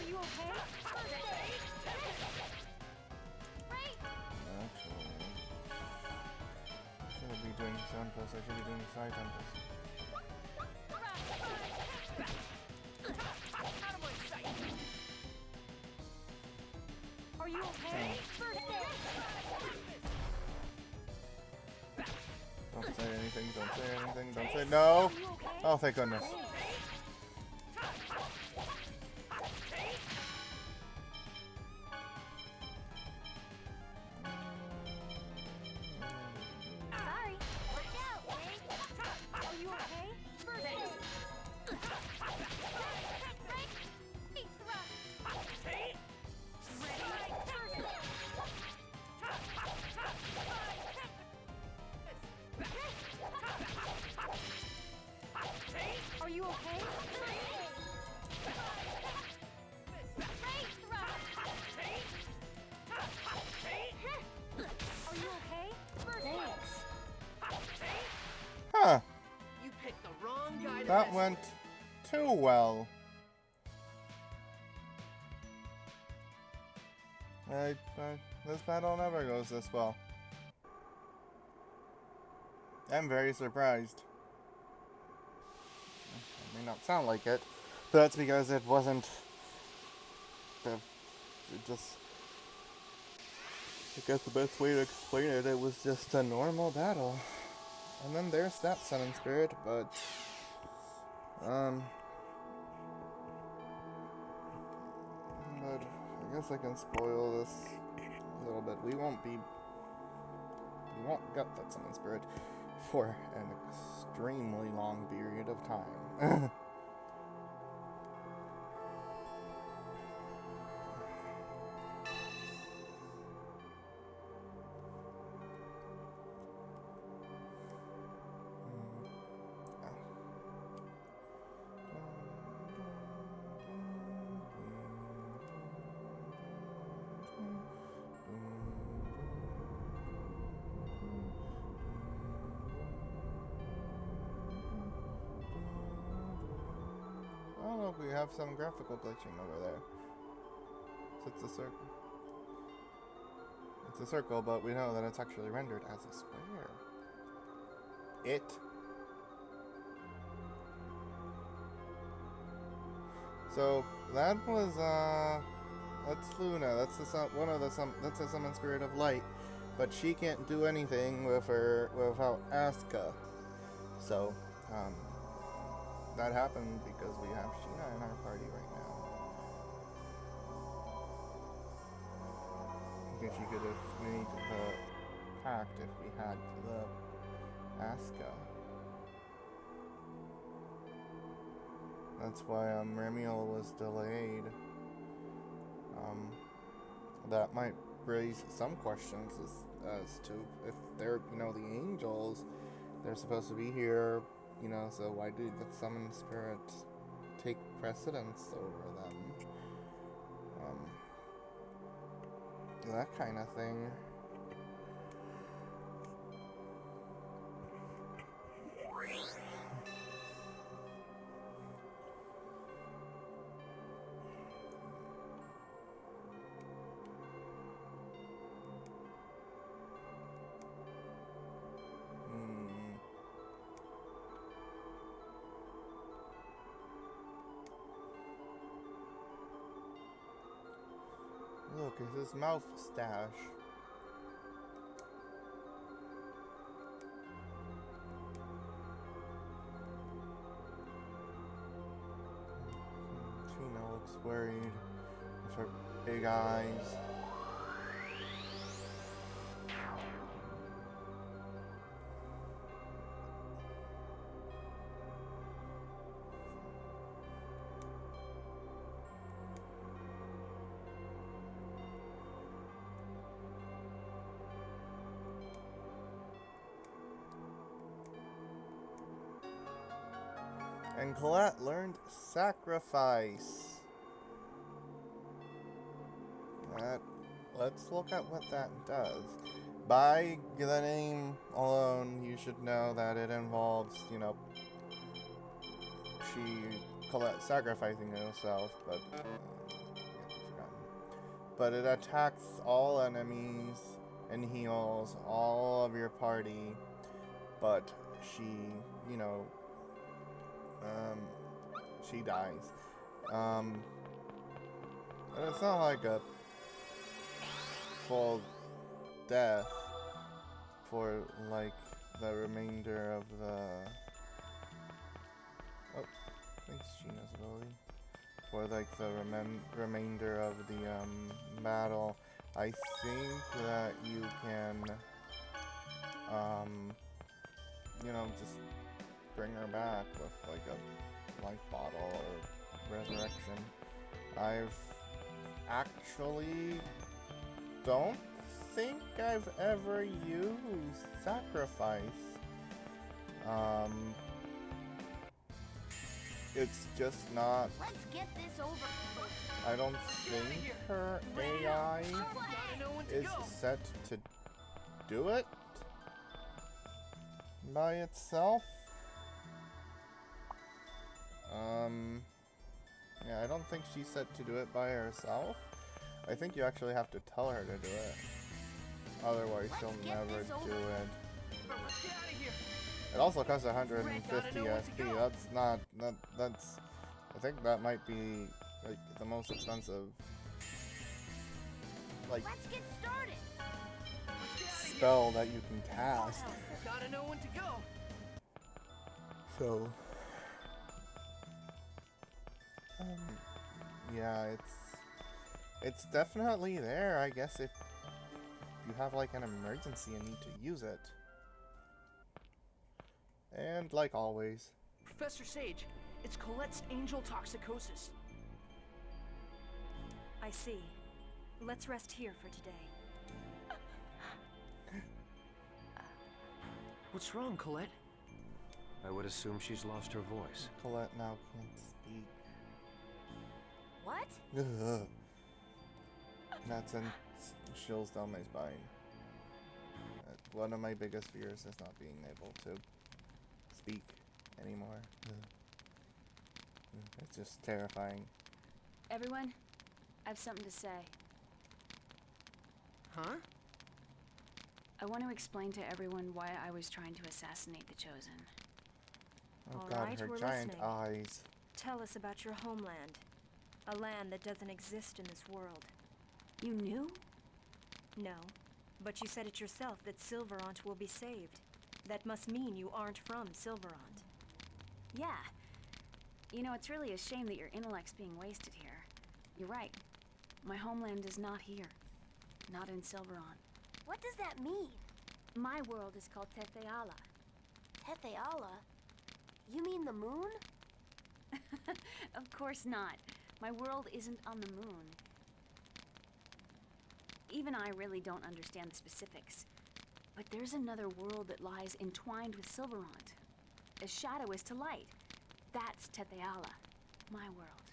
you okay? Actually, I shouldn't be doing Sun Plus, I should be doing Side Tempest. Are you okay? Don't say anything, don't say anything, don't say no! Oh, thank goodness. Sorry. Look out, Are you okay? Are you okay? Are you okay? Thanks. Huh, You picked the wrong guy to that mess went with. too well. This battle never goes this well. I'm very surprised. It may not sound like it, but that's because it wasn't. It just. I guess the best way to explain it, it was just a normal battle. And then there's that summon spirit, but. But I guess I can spoil this a little bit. We won't get that summon spirit for an extremely long period of time. we have some graphical glitching over there. So it's a circle. It's a circle, but we know that it's actually rendered as a square. So that was that's Luna. That's that's a summon spirit of light, but she can't do anything without Asuka. So that happened because we have Sheena in our party right now. Because she could have made the pact if we had the Asuka. That's why Remiel was delayed. That might raise some questions as to if they're, the angels, they're supposed to be here, so why did the summon spirit take precedence over them? That kind of thing. Look, it's his mouth stash. Tina looks worried with her big eyes. And Colette learned sacrifice. Let's look at what that does. By the name alone, you should know that it involves, Colette sacrificing herself, but it attacks all enemies and heals all of your party, but she, she dies. And it's not like a full death for, like, the remainder of the... Oh, thanks, Gina's ability. For, like, the remainder of the, battle. I think that you can, just bring her back with, like, a life bottle or resurrection. I've actually don't think I've ever used sacrifice. It's just not... Let's get this over. I don't think her AI is set to do it by itself. Yeah, I don't think she's set to do it by herself. I think you actually have to tell her to do it. Otherwise, she'll never do it. It also costs 150 SP. That's not... That's... I think that might be, like, the most expensive... like... Let's get started. spell that you can cast. Gotta know when to go. So... yeah, it's definitely there, I guess, if you have, like, an emergency and need to use it. And, like always... Professor Sage, it's Colette's angel toxicosis. I see. Let's rest here for today. What's wrong, Colette? I would assume she's lost her voice. Colette now can't speak. What? Ugh. That sends chills down my spine. One of my biggest fears is not being able to speak anymore. It's just terrifying. Everyone, I have something to say. Huh? I want to explain to everyone why I was trying to assassinate the Chosen. Oh All god, right, her we're giant listening. eyes. Tell us about your homeland. A land that doesn't exist in this world. You knew? No, but you said it yourself that Silverant will be saved. That must mean you aren't from Silverant. Yeah. You know, it's really a shame that your intellect's being wasted here. You're right. My homeland is not here. Not in Silverant. What does that mean? My world is called Tetheala. Tetheala? You mean the moon? Of course not. My world isn't on the moon. Even I really don't understand the specifics. But there's another world that lies entwined with Silverant. As shadow is to light. That's Tetheala, my world.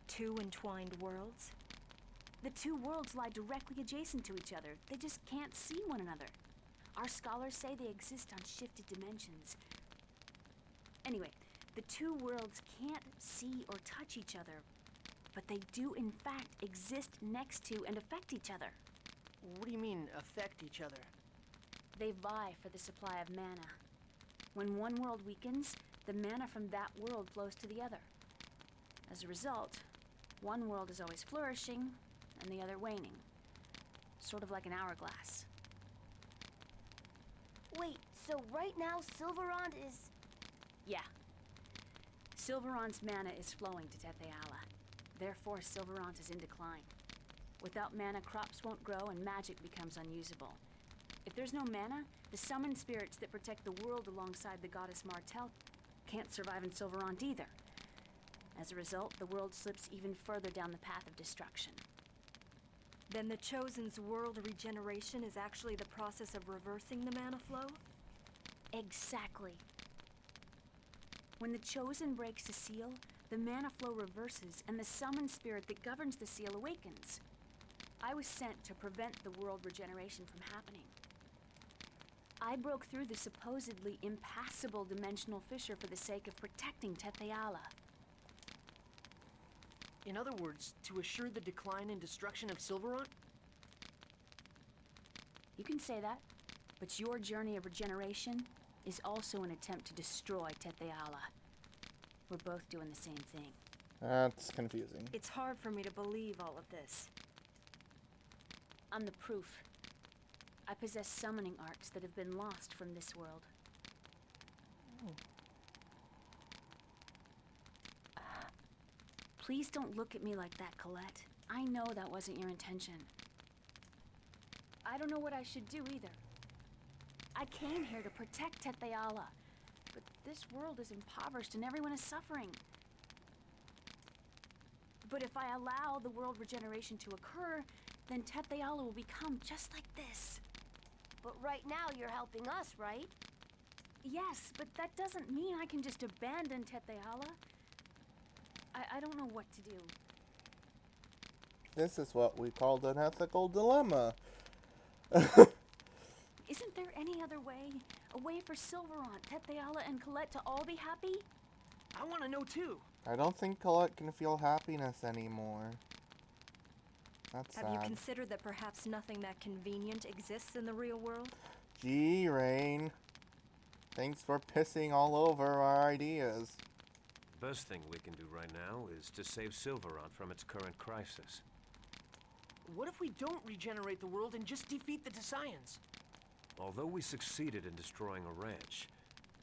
Two entwined worlds? The two worlds lie directly adjacent to each other. They just can't see one another. Our scholars say they exist on shifted dimensions. Anyway, the two worlds can't see or touch each other, but they do in fact exist next to and affect each other. What do you mean, affect each other? They vie for the supply of mana. When one world weakens, the mana from that world flows to the other. As a result, one world is always flourishing, and the other waning. Sort of like an hourglass. Wait, so right now Silverant is... Yeah. Silverant's mana is flowing to Tetheala. Therefore, Silverant is in decline. Without mana, crops won't grow and magic becomes unusable. If there's no mana, the summoned spirits that protect the world alongside the goddess Martel can't survive in Silverant either. As a result, the world slips even further down the path of destruction. Then the Chosen's world regeneration is actually the process of reversing the mana flow? Exactly. When the Chosen breaks the seal, the mana flow reverses, and the summoned spirit that governs the seal awakens. I was sent to prevent the world regeneration from happening. I broke through the supposedly impassable dimensional fissure for the sake of protecting Tetheala. In other words, to assure the decline and destruction of Silverant? You can say that, but your journey of regeneration is also an attempt to destroy Tetheala. We're both doing the same thing. That's confusing. It's hard for me to believe all of this. I'm the proof. I possess summoning arts that have been lost from this world. Please don't look at me like that, Colette. I know that wasn't your intention. I don't know what I should do either. I came here to protect Tetheala, but this world is impoverished and everyone is suffering. But if I allow the world regeneration to occur, then Tetheala will become just like this. But right now you're helping us, right? Yes, but that doesn't mean I can just abandon Tetheala. I don't know what to do. This is what we called an ethical dilemma. Isn't there any other way? A way for Silverant, Tetheala, and Colette to all be happy? I want to know too. I don't think Colette can feel happiness anymore. That's Have you sad. considered that perhaps nothing that convenient exists in the real world? Gee, Rain. Thanks for pissing all over our ideas. The best thing we can do right now is to save Silverant from its current crisis. What if we don't regenerate the world and just defeat the Desians? Although we succeeded in destroying a ranch,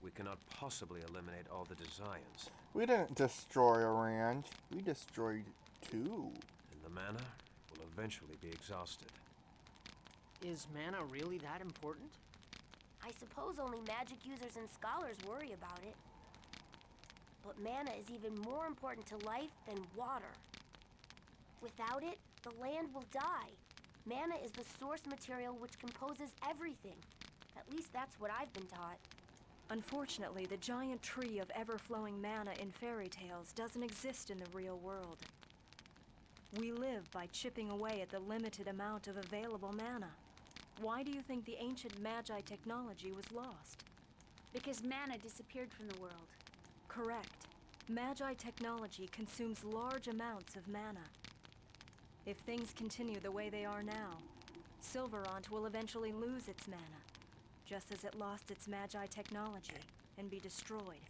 we cannot possibly eliminate all the Desians. We didn't destroy a ranch. We destroyed two. And the mana will eventually be exhausted. Is mana really that important? I suppose only magic users and scholars worry about it. But mana is even more important to life than water. Without it, the land will die. Mana is the source material which composes everything. At least that's what I've been taught. Unfortunately, the giant tree of ever-flowing mana in fairy tales doesn't exist in the real world. We live by chipping away at the limited amount of available mana. Why do you think the ancient Magi technology was lost? Because mana disappeared from the world. Correct. Magi technology consumes large amounts of mana. If things continue the way they are now, Silverant will eventually lose its mana, just as it lost its Magi technology and be destroyed.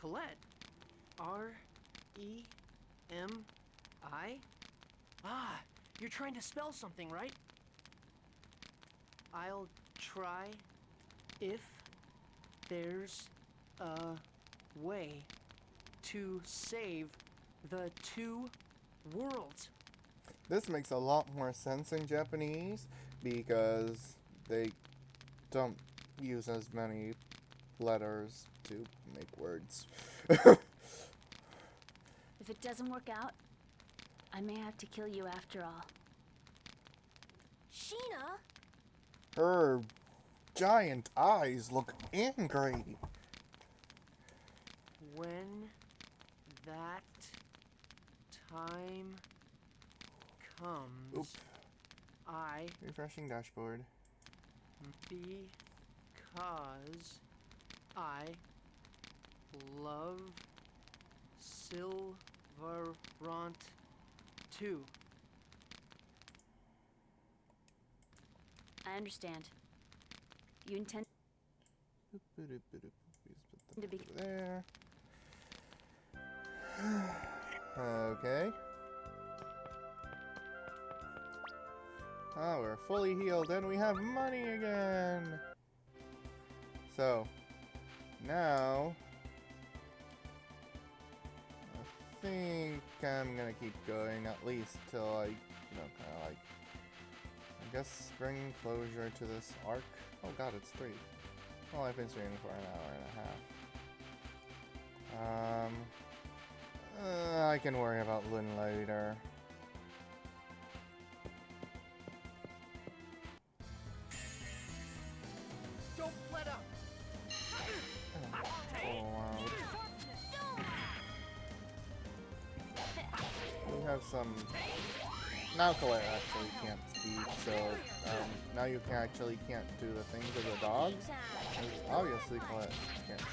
Colette? R-E-M-I? Ah, you're trying to spell something, right? I'll try if there's a way to save the two worlds. This makes a lot more sense in Japanese because they don't use as many letters to make words. If it doesn't work out, I may have to kill you after all. Sheena? Her giant eyes look angry. When that time comes, Oop. I Refreshing dashboard. because I love Silverant too. I understand. You intend to be... There. Okay. Oh, we're fully healed and we have money again. So, now I think I'm gonna keep going at least till I, kind of like, I guess bring closure to this arc. Oh god, it's 3. Well, I've been streaming for an hour and a half. I can worry about Lynn later. Don't let up. We have some... Now Colette actually can't speak, so now you actually can't do the things of the dogs. Obviously Colette can't speak.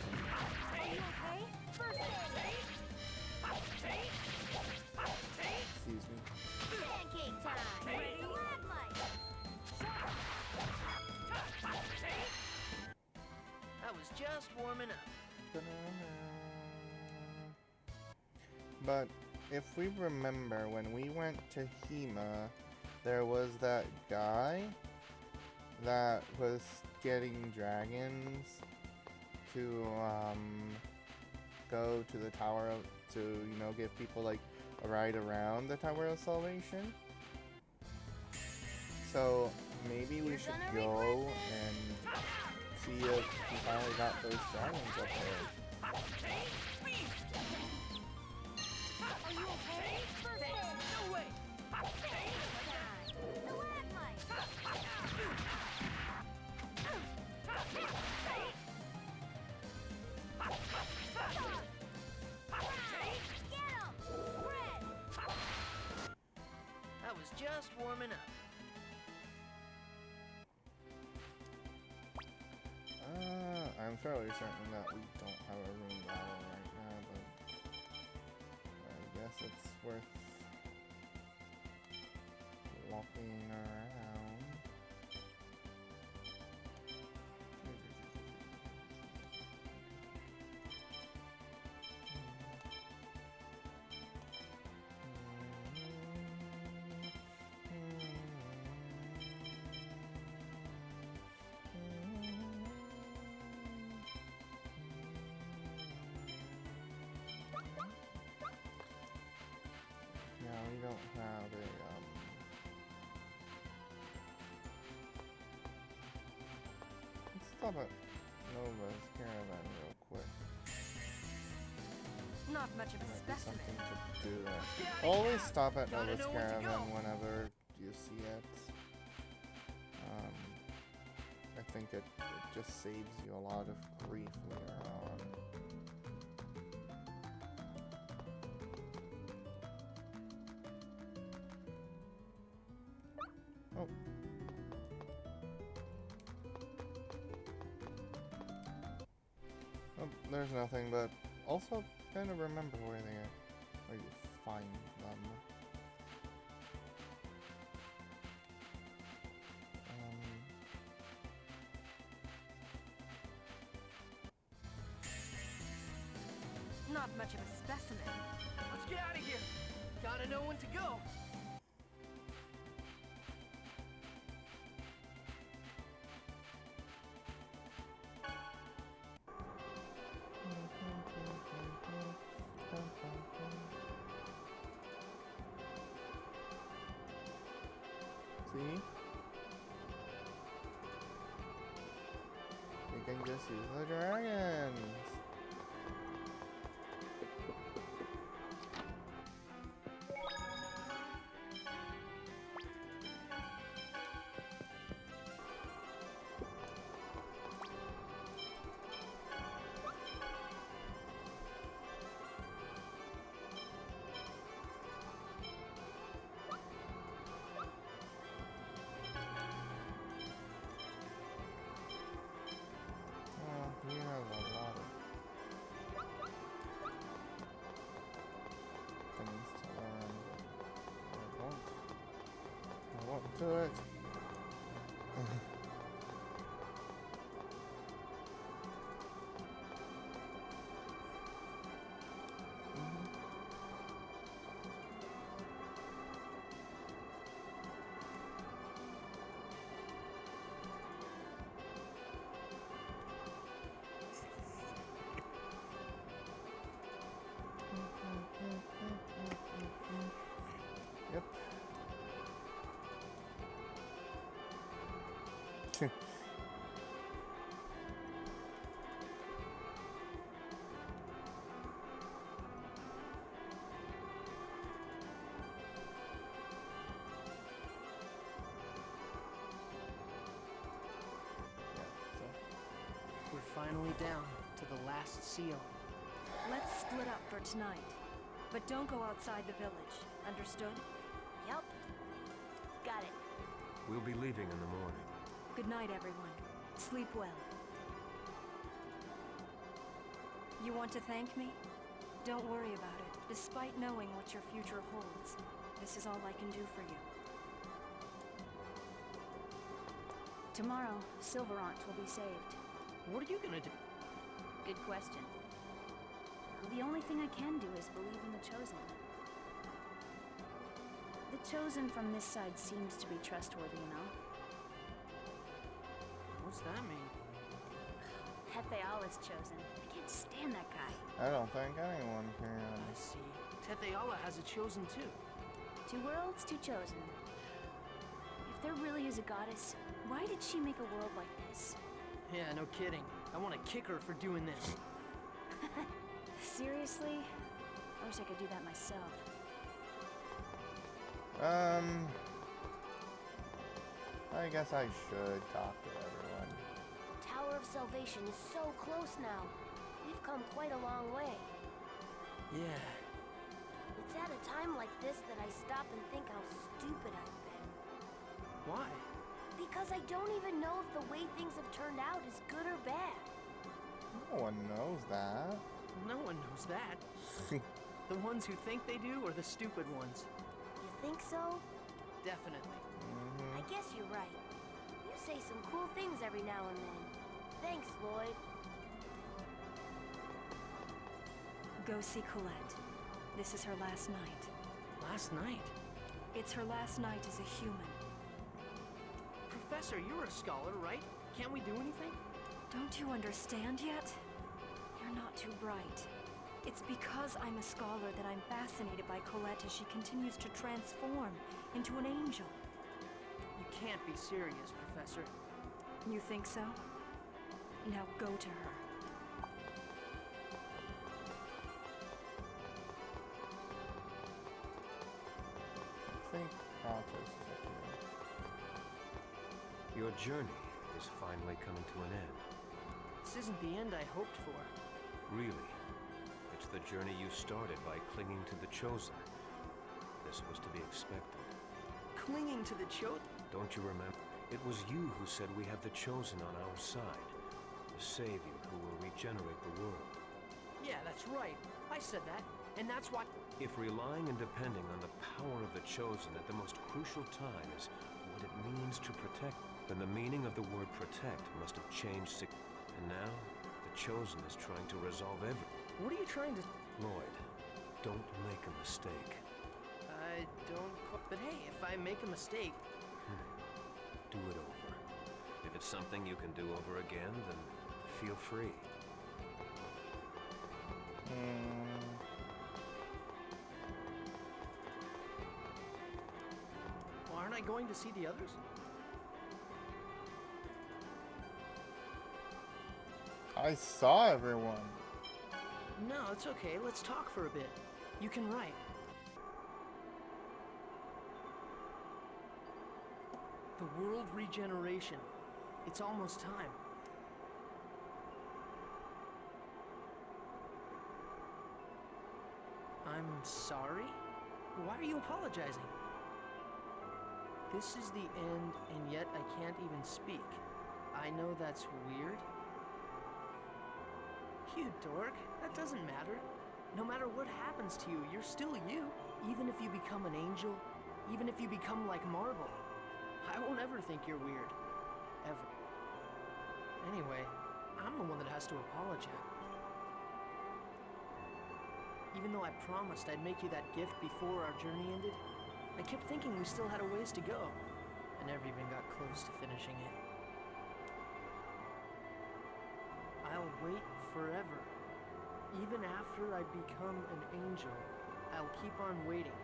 Excuse me. Pancake time! I was just warming up. But if we remember, when we went to Hema, there was that guy that was getting dragons to go to the Tower of, to give people like a ride around the Tower of Salvation. So maybe we should go and see if we finally got those dragons up there. Are you okay? No way! I was just warming up. I'm fairly certain that we don't have a room battle right now, but I guess it's worth walking around. Yeah, we don't have a, let's stop at Nova's Caravan real quick. Not much of a Might be specimen. something to do there. Always stop at Nova's Caravan whenever you see it. I think it just saves you a lot of grief later on. Oh. Oh, there's nothing, but also kind of remember where you find them. Not much of a specimen. Let's get out of here. Gotta know when to go. See? We can just use the dragons. He has a lot of things to learn. I won't do it. Yep. We're finally down to the last seal. Let's split up for tonight. But don't go outside the village. Understood? Yep. Got it. We'll be leaving in the morning. Good night, everyone. Sleep well. You want to thank me? Don't worry about it. Despite knowing what your future holds, this is all I can do for you. Tomorrow, Silverant will be saved. What are you gonna do? Good question. The only thing I can do is believe in the Chosen. The Chosen from this side seems to be trustworthy, you know? What's that mean? Tetheala's Chosen. I can't stand that guy. I don't think anyone I can. see. Tetheala has a chosen too. 2 worlds, 2 chosen. If there really is a goddess, why did she make a world like this? Yeah, no kidding. I want to kick her for doing this. Seriously? I wish I could do that myself. I guess I should talk to everyone. Tower of Salvation is so close now. We've come quite a long way. Yeah. It's at a time like this that I stop and think how stupid I've been. Why? Because I don't even know if the way things have turned out is good or bad. No one knows that. No one knows that. The ones who think they do, or the stupid ones? You think so? Definitely. I guess you're right. You say some cool things every now and then. Thanks, Lloyd. Go see Colette. This is her last night. Last night? It's her last night as a human. Professor, you're a scholar, right? Can't we do anything? Don't you understand yet? You're not too bright. It's because I'm a scholar that I'm fascinated by Colette as she continues to transform into an angel. You can't be serious, Professor. You think so? Now go to her. I think Kratos is up here. Your journey is finally coming to an end. This isn't the end I hoped for. Really. It's the journey you started by clinging to the Chosen. This was to be expected. Clinging to the Chosen? Don't you remember? It was you who said we have the Chosen on our side. The savior who will regenerate the world. Yeah, that's right. I said that. And that's why... If relying and depending on the power of the Chosen at the most crucial time is what it means to protect, then the meaning of the word protect must have changed. And now, the Chosen is trying to resolve every... What are you trying to... Lloyd, don't make a mistake. I don't... But hey, if I make a mistake... Do it over. If it's something you can do over again, then feel free. Well, aren't I going to see the others? I saw everyone. No, it's okay. Let's talk for a bit. You can write. The world regeneration. It's almost time. I'm sorry? Why are you apologizing? This is the end, and yet I can't even speak. I know that's weird. You dork. That doesn't matter. No matter what happens to you, you're still you. Even if you become an angel, even if you become like marble. I won't ever think you're weird. Ever. Anyway, I'm the one that has to apologize. Even though I promised I'd make you that gift before our journey ended, I kept thinking we still had a ways to go. I never even got close to finishing it. I'll wait forever. Even after I become an angel, I'll keep on waiting.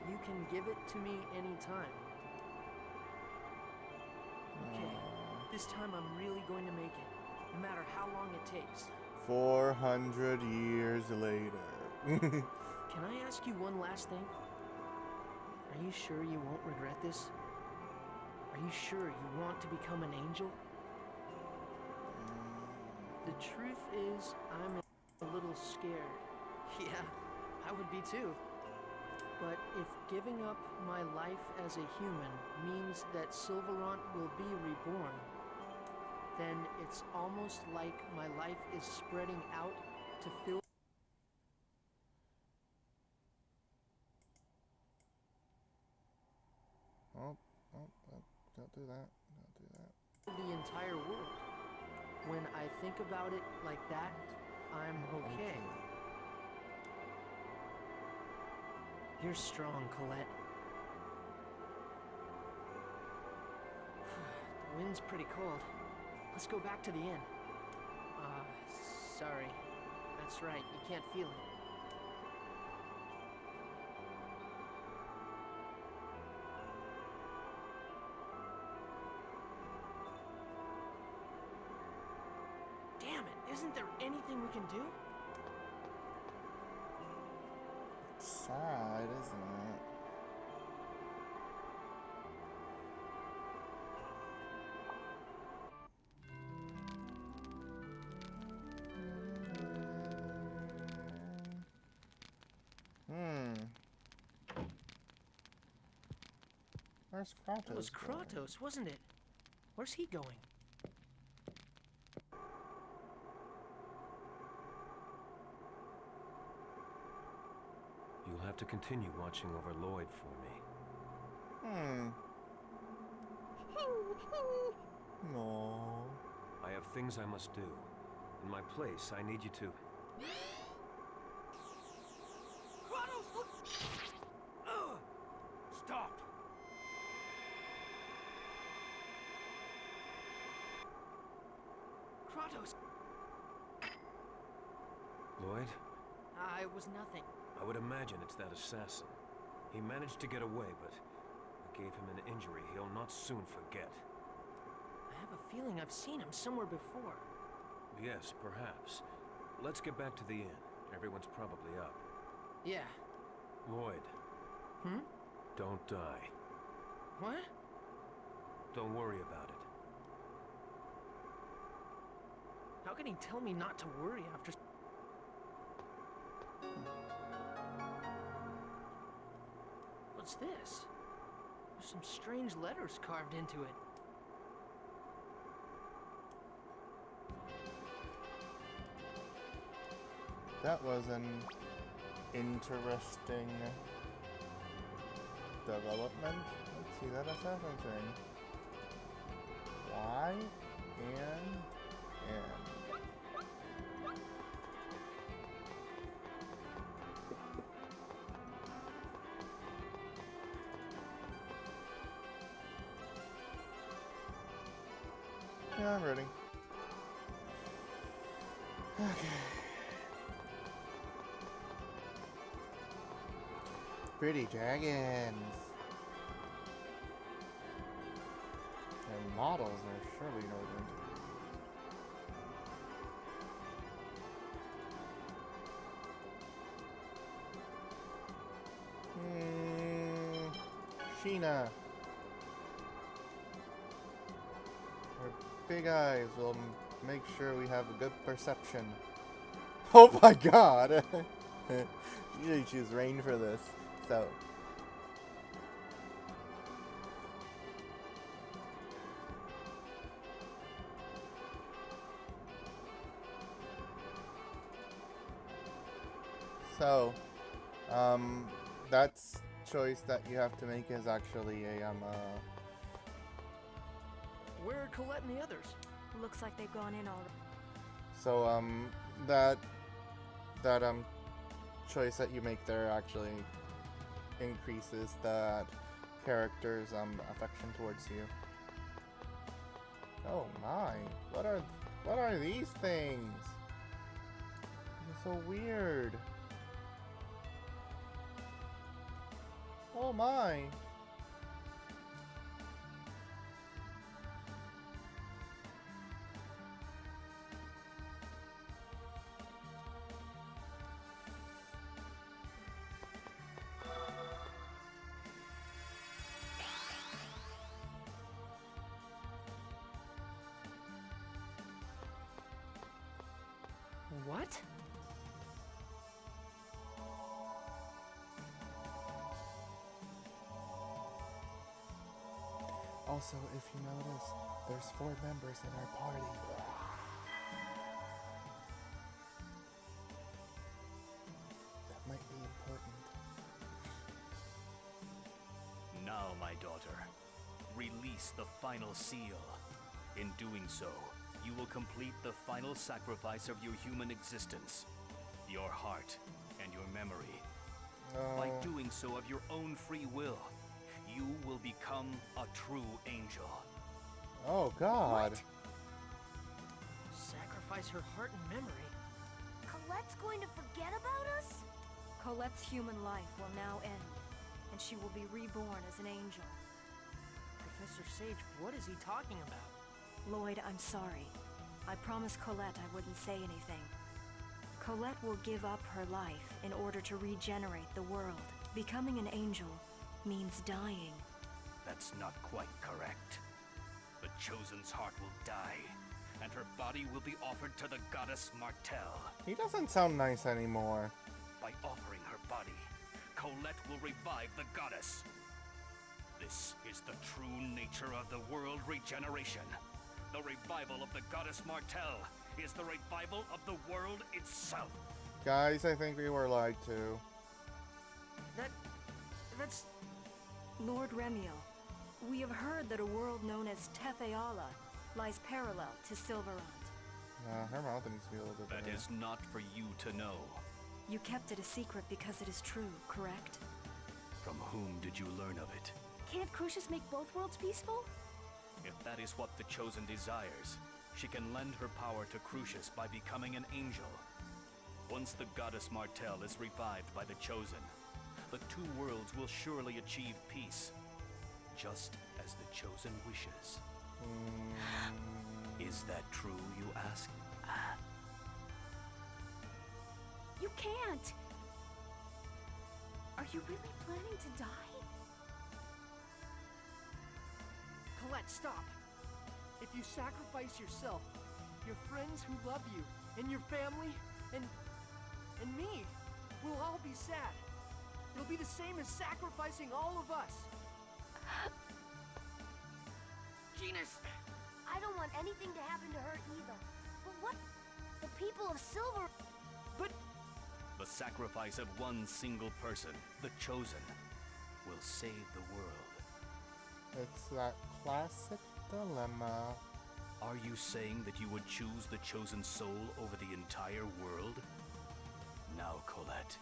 You can give it to me anytime. Okay, this time I'm really going to make it, no matter how long it takes. 400 years later. Can I ask you one last thing? Are you sure you won't regret this? Are you sure you want to become an angel? The truth is, I'm a little scared. Yeah, I would be too. But if giving up my life as a human means that Sylvarant will be reborn, then it's almost like my life is spreading out to fill Don't do that. Don't do that. the entire world. When I think about it like that, I'm okay. You're strong, Colette. The wind's pretty cold. Let's go back to the inn. Sorry. That's right, you can't feel it. Damn it, isn't there anything we can do? It's sad, isn't it? Where's Kratos? That was going? Kratos, wasn't it? Where's he going? You'll have to continue watching over Lloyd for me. No. I have things I must do. In my place, I need you to... Kratos, look! Stop! Kratos! Lloyd? It was nothing. I would imagine it's that assassin. He managed to get away, but I gave him an injury he'll not soon forget. I have a feeling I've seen him somewhere before. Yes, perhaps. Let's get back to the inn. Everyone's probably up. Yeah. Lloyd. Don't die. What? Don't worry about it. How can he tell me not to worry after... What's this? There's some strange letters carved into it. That was an interesting development. Let's see that assassin's ring. Y and N. Yeah, I'm ready. Okay. Pretty dragons. And models are surely no good. Sheena. Her big eyes will make sure we have a good perception. Oh my god! Usually choose rain for this, so. So, that's choice that you have to make is actually a, Where are Colette and the others? Looks like they've gone in already. so, that choice that you make there actually increases that character's, affection towards you. Oh my, what are these things? This is so weird. Oh my. What? Also, if you notice, there's 4 members in our party. That might be important. Now, my daughter, release the final seal. In doing so, you will complete the final sacrifice of your human existence, your heart and your memory. By doing so of your own free will, you will become a true angel. Oh God. What? Sacrifice her heart and memory? Colette's going to forget about us? Colette's human life will now end, and she will be reborn as an angel. Professor Sage, what is he talking about? Lloyd, I'm sorry. I promised Colette I wouldn't say anything. Colette will give up her life in order to regenerate the world. Becoming an angel means dying. That's not quite correct. The Chosen's heart will die, and her body will be offered to the goddess Martel. He doesn't sound nice anymore. By offering her body, Colette will revive the goddess. This is the true nature of the world regeneration. The revival of the goddess Martel is the revival of the world itself. Guys, I think we were lied to. That's... Lord Remiel, we have heard that a world known as Tetheala lies parallel to Silverant. Her mouth needs to be a little bit That bigger. is not for you to know. You kept it a secret because it is true, correct? From whom did you learn of it? Can't Crucius make both worlds peaceful? If that is what the Chosen desires, she can lend her power to Crucius by becoming an angel. Once the goddess Martel is revived by the Chosen, the 2 worlds will surely achieve peace, just as the Chosen wishes. Is that true, you ask? You can't! Are you really planning to die? Colette, stop! If you sacrifice yourself, your friends who love you, and your family, and me, we'll all be sad. It'll be the same as sacrificing all of us. Genus! I don't want anything to happen to her either. But what? The people of Silver... But The sacrifice of one single person, the Chosen, will save the world. It's that classic dilemma. Are you saying that you would choose the Chosen soul over the entire world? Now, Colette.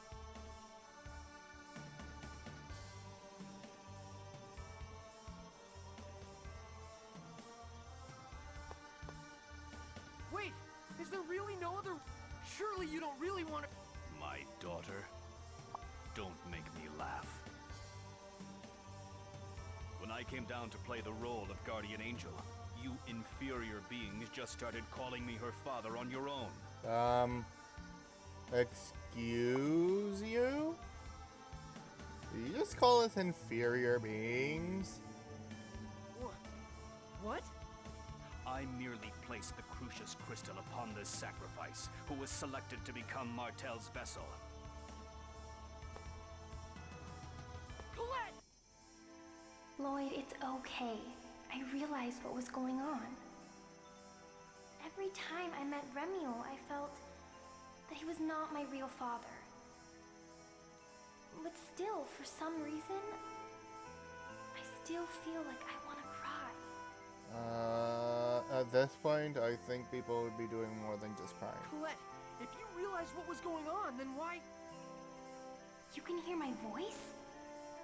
Wait, is there really no other? Surely you don't really want to. My daughter, don't make me laugh. When I came down to play the role of Guardian Angel, you inferior beings just started calling me her father on your own. Excuse you? Did you just call us inferior beings? What? I merely placed the Crucius Crystal upon this sacrifice, who was selected to become Martel's vessel. Colette! Lloyd, it's okay. I realized what was going on. Every time I met Remiel, I felt that he was not my real father. But still, for some reason, I still feel like I want to cry. At this point, I think people would be doing more than just crying. Colette, if you realized what was going on, then why? You can hear my voice?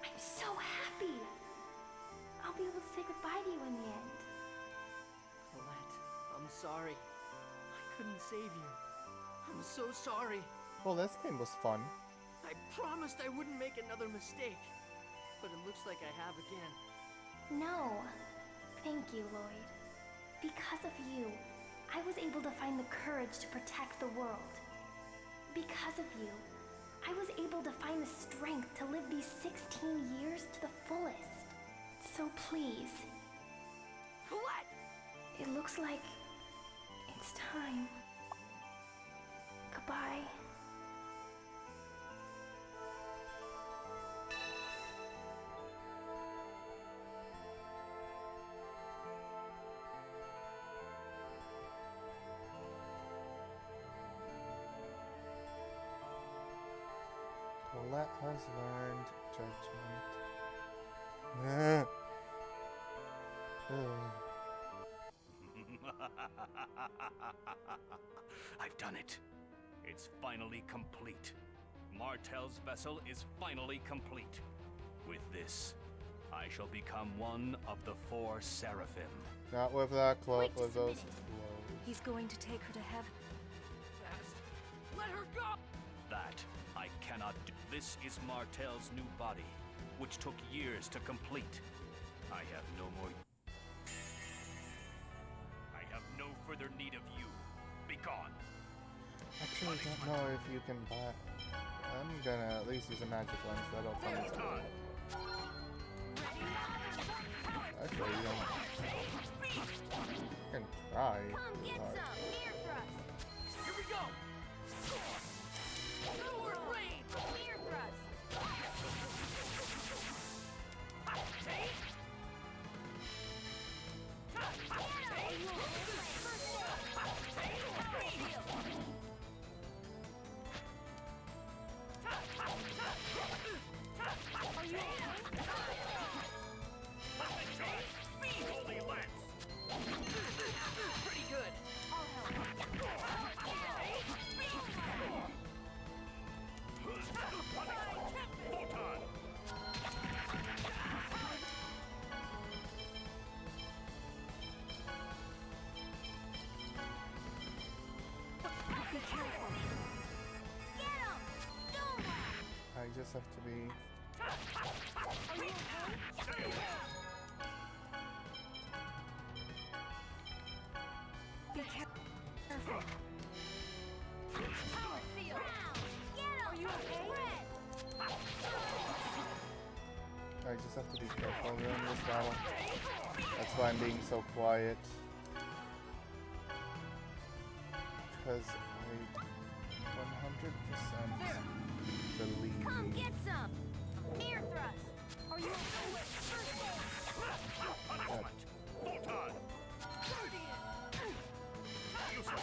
I'm so happy. I'll be able to say goodbye to you in the end. Colette, I'm sorry. I couldn't save you. I'm so sorry. Well, this game was fun. I promised I wouldn't make another mistake. But it looks like I have again. No. Thank you, Lloyd. Because of you, I was able to find the courage to protect the world. Because of you, I was able to find the strength to live these 16 years to the fullest. So please. Colette! It looks like it's time. Goodbye. Colette has learned judgment. I've done it. It's finally complete. Martel's vessel is finally complete. With this, I shall become one of the 4 Seraphim. Not with that cloak, Wait with just a those minute. clothes. He's going to take her to heaven. Fast. Let her go! That I cannot do. This is Martel's new body, which took years to complete. I have no more... I have no further need of you. Be gone. Actually, I don't know if you can buy... I'm gonna at least use a magic lens, that'll tell me something. Actually, you don't... You can try. Come get but- some! Near thrust! Here we go! Lower rain! Near thrust! Pretty good. Be careful. I just have to be... Be careful. Power field! Are you okay? I just have to be careful during this battle. That's why I'm being so quiet. Because I 100% believe... Come get some! Near thrust! Are you okay? that because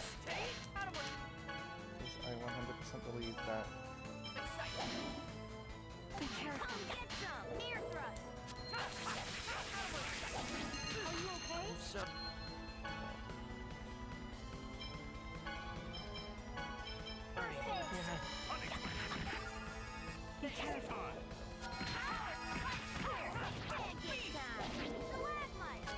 I 100% believe that Be careful. Come get some! Air thrust! Are you okay? So, sorry. Be careful. Pancake time! Stalagmite!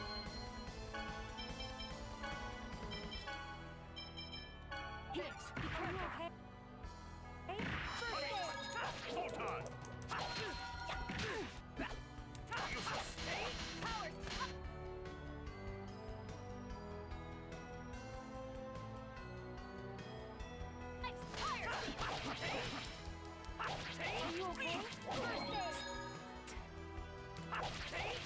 Hicks, are you okay? Hey? Photon! Powers! Fire! Are you okay? First aid!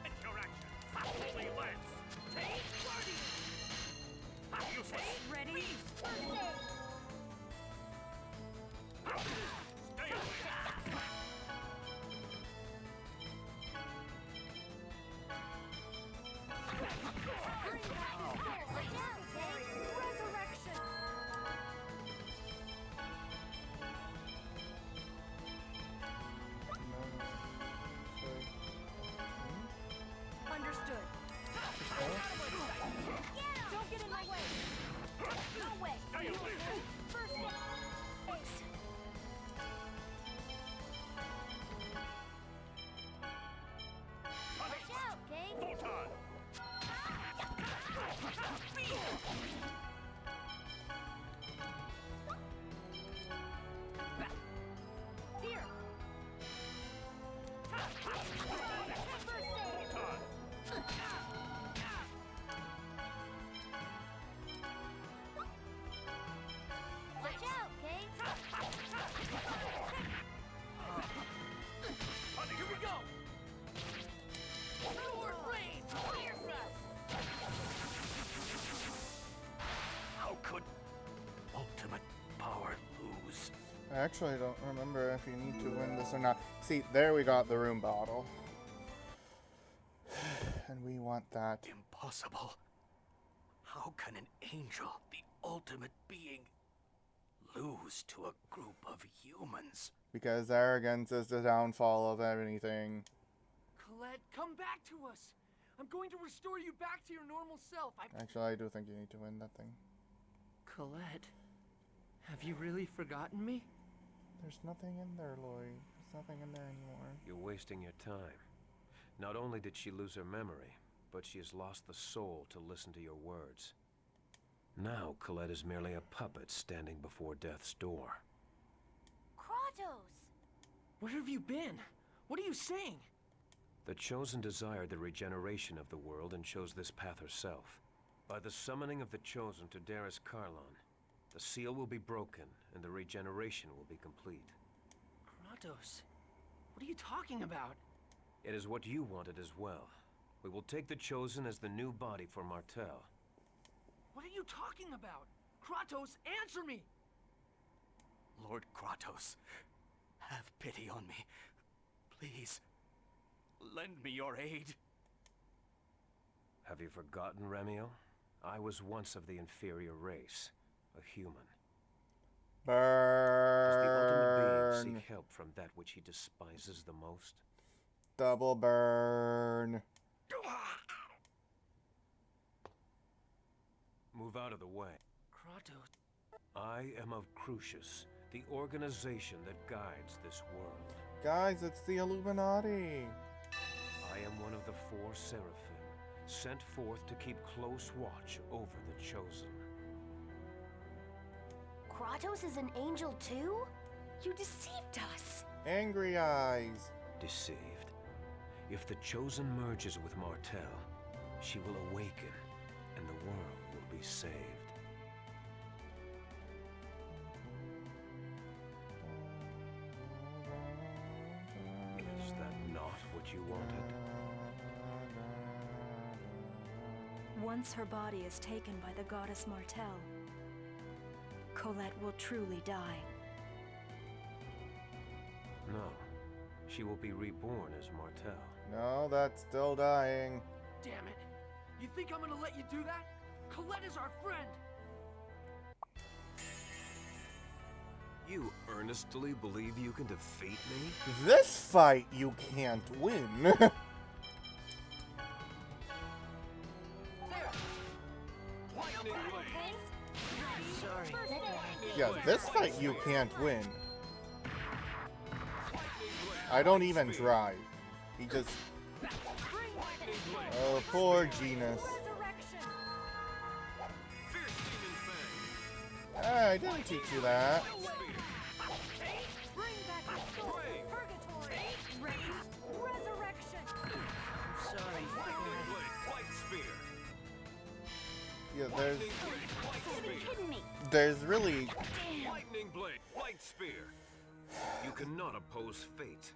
Interaction! Holy lance! Take Guardian! Useless! Ready? First aid! Stay away! Resurrection! Understood. Don't get in my way. No way! Stay away! First aid! Watch out, King! Photon! Here! First aid! Photon! Watch out, King! Here we go! Sword rain! Fire thrust! How could ultimate power lose? I actually don't remember if you need to win this or not. See, there we got the room bottle. And we want that. Impossible. How can an angel, the ultimate being, lose to a group of humans? Because arrogance is the downfall of anything. Colette, come back to us! I'm going to restore you back to your normal self. Actually, I do think you need to win that thing. Colette, have you really forgotten me? There's nothing in there, Lloyd. There's nothing in there anymore. You're wasting your time. Not only did she lose her memory, but she has lost the soul to listen to your words. Now, Colette is merely a puppet standing before death's door. Kratos! Where have you been? What are you saying? The Chosen desired the regeneration of the world and chose this path herself. By the summoning of the Chosen to Darius Karlon, the seal will be broken and the regeneration will be complete. Kratos, what are you talking about? It is what you wanted as well. We will take the Chosen as the new body for Martel. What are you talking about? Kratos, answer me! Lord Kratos, have pity on me. Please, lend me your aid. Have you forgotten, Remiel? I was once of the inferior race, a human. Does the ultimate Burn. being seek help from that which he despises the most? Double burn. Move out of the way. Kratos, I am of Crucius, the organization that guides this world. Guys, it's the Illuminati. I am one of the four Seraphim, sent forth to keep close watch over the Chosen. Kratos is an angel too? You deceived us. Angry eyes. Deceived. If the Chosen merges with Martel, she will awaken, and the world will be saved. Is that not what you wanted? Once her body is taken by the goddess Martel, Colette will truly die. No. She will be reborn as Martel. No, that's still dying. damn it! You think I'm gonna let you do that? Colette is our friend! You earnestly believe you can defeat me? This fight you can't win. Sorry. Yeah, this fight you can't win. I don't even try. He just... Oh, poor Genus. Ah, I didn't teach you that. Sorry. Yeah, there's... Kidding me. There's really... Lightning blade, light spear. You cannot oppose fate.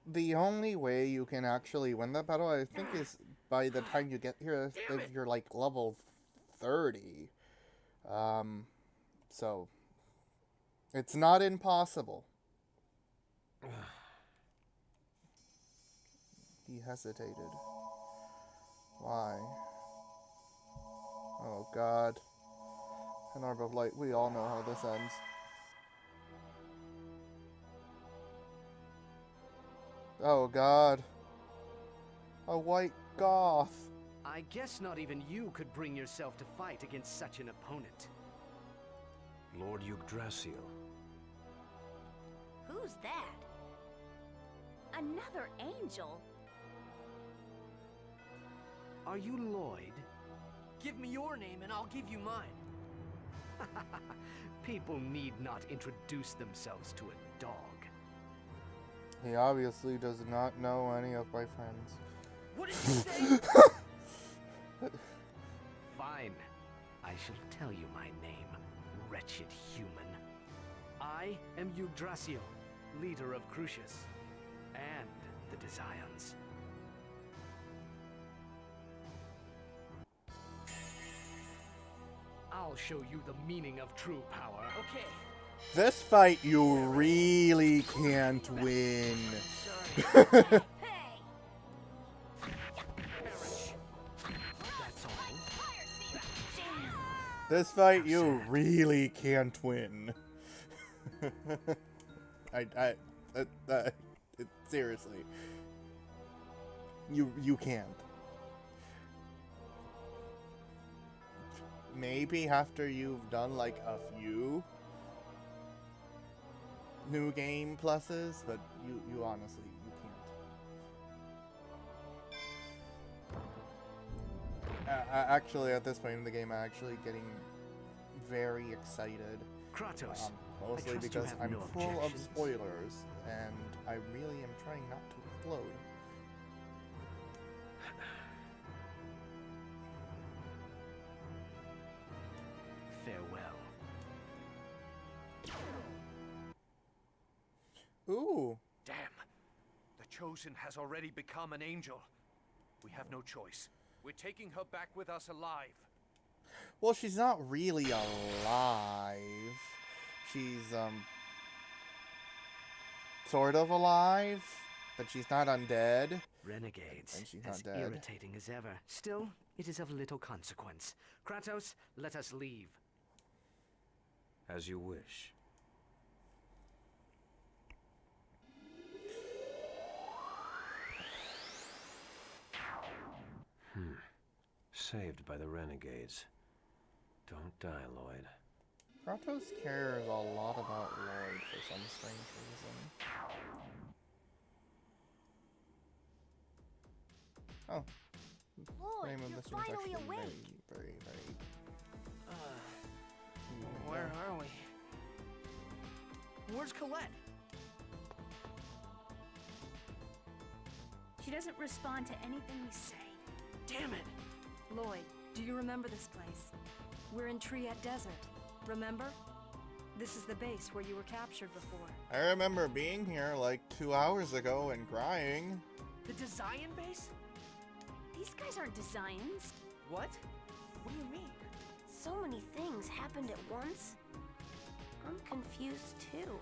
The only way you can actually win that battle, I think, is by the time you get here, if you're like level 30. So it's not impossible. He hesitated. Why? Oh God. An orb of light. We all know how this ends. Oh God. A white goth. I guess not even you could bring yourself to fight against such an opponent. Lord Yggdrasil. Who's that? Another angel? Are you Lloyd? Give me your name and I'll give you mine. People need not introduce themselves to a dog. He obviously does not know any of my friends. What did you say? Fine. I shall tell you my name, wretched human. I am Yggdrasil, leader of Crucius, and the Desions. I'll show you the meaning of true power. Okay. This fight you really can't win. Sorry. Hey! That's all. This fight you really can't win. Seriously. You can't. Maybe after you've done like a few new game pluses, but you honestly, you can't. Actually, at this point in the game, I'm actually getting very excited. Kratos. Mostly trust you because have I'm no full of objections. spoilers, and I really am trying not to explode. Farewell. Ooh. Damn! The Chosen has already become an angel. We have no choice. We're taking her back with us alive. Well, she's not really alive. She's, sort of alive, but she's not undead. Renegades, And she's as not dead. irritating as ever. Still, it is of little consequence. Kratos, let us leave. As you wish. Saved by the renegades. Don't die, Lloyd. Kratos cares a lot about Lloyd for some strange reason. Oh. Lloyd, Name of you're this one's finally actually awake. very Where are we? Where's Colette? She doesn't respond to anything we say. Damn it! Lloyd, do you remember this place? We're in Triet Desert, remember? This is the base where you were captured before. I remember being here like 2 hours ago and crying. The Desian base? These guys aren't Desians. What? What do you mean? So many things happened at once. I'm confused too.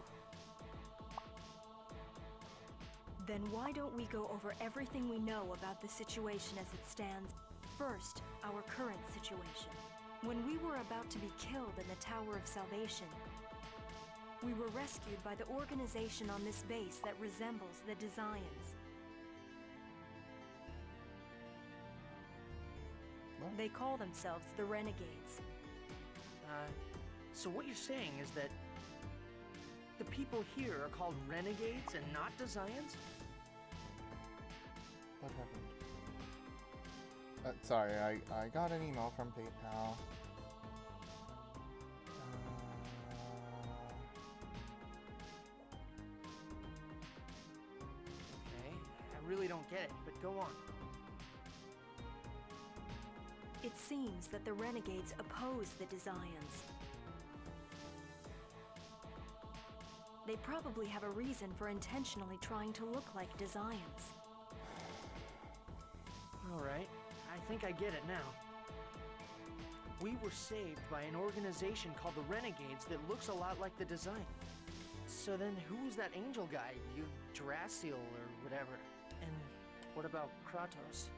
Then why don't we go over everything we know about the situation as it stands? First, our current situation. When we were about to be killed in the Tower of Salvation, we were rescued by the organization on this base that resembles the Desians. What? They call themselves the Renegades. So what you're saying is that the people here are called renegades and not Desians? What happened? Sorry, I got an email from PayPal. Okay, I really don't get it, but go on. It seems that the Renegades oppose the Desians. They probably have a reason for intentionally trying to look like Desians. Alright, I think I get it now. We were saved by an organization called the Renegades that looks a lot like the Design. So then who was that angel guy? Yggdrasil or whatever? And what about Kratos?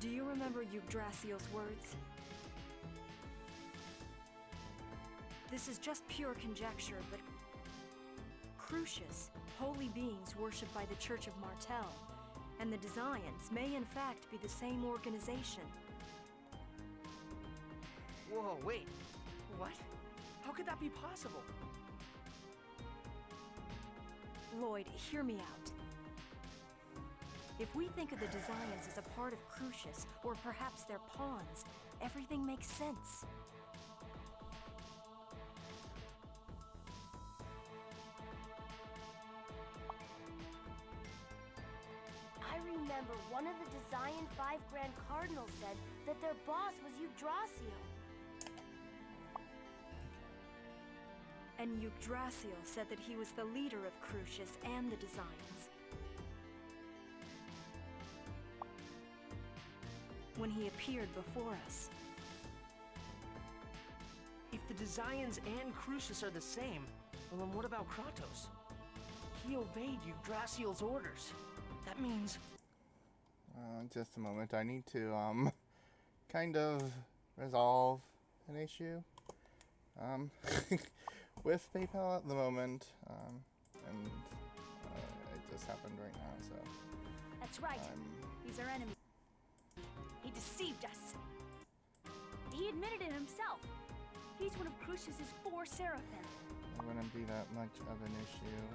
Do you remember Yggdrasil's words? This is just pure conjecture, but Crucius, holy beings worshipped by the Church of Martel, and the Desians may in fact be the same organization. Whoa, wait. What? How could that be possible? Lloyd, hear me out. If we think of the Desians as a part of Crucius, or perhaps their pawns, everything makes sense. I remember one of the Desian 5 Grand Cardinals said that their boss was Yggdrasil. And Yggdrasil said that he was the leader of Crucius and the Desians. When he appeared before us. If the Desians and Crucius are the same, well then what about Kratos? He obeyed Yggdrasil's orders. That means... Just a moment. I need to, kind of resolve an issue, with PayPal at the moment, and, it just happened right now, so... That's right. He's our enemy. He deceived us. He admitted it himself. He's one of Crucius's 4 Seraphim. It wouldn't be that much of an issue.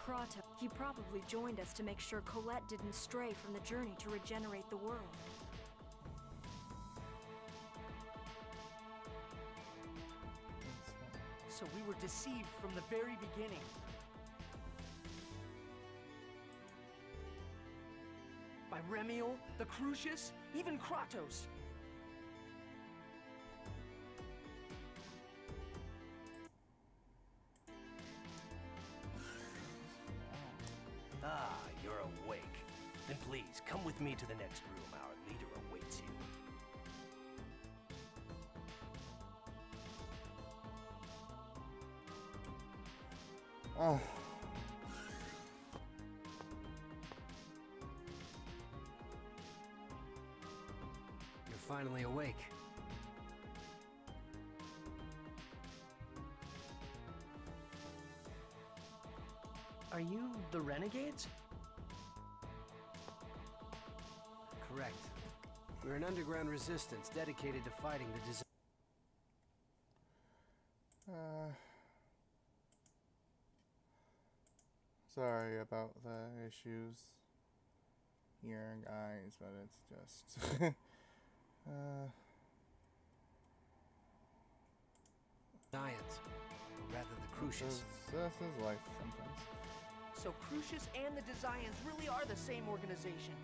Kratos, he probably joined us to make sure Colette didn't stray from the journey to regenerate the world. So we were deceived from the very beginning. By Remiel, the Crucius, even Kratos. Ah, you're awake. Then please, come with me to the next room. Our leader awaits you. Oh. You're finally awake. Are you the Renegades? Correct. We're an underground resistance dedicated to fighting the disease. Sorry about the issues here, guys, but it's just... Science, or rather the Crucius. This is life sometimes. So Crucius and the Desians really are the same organization.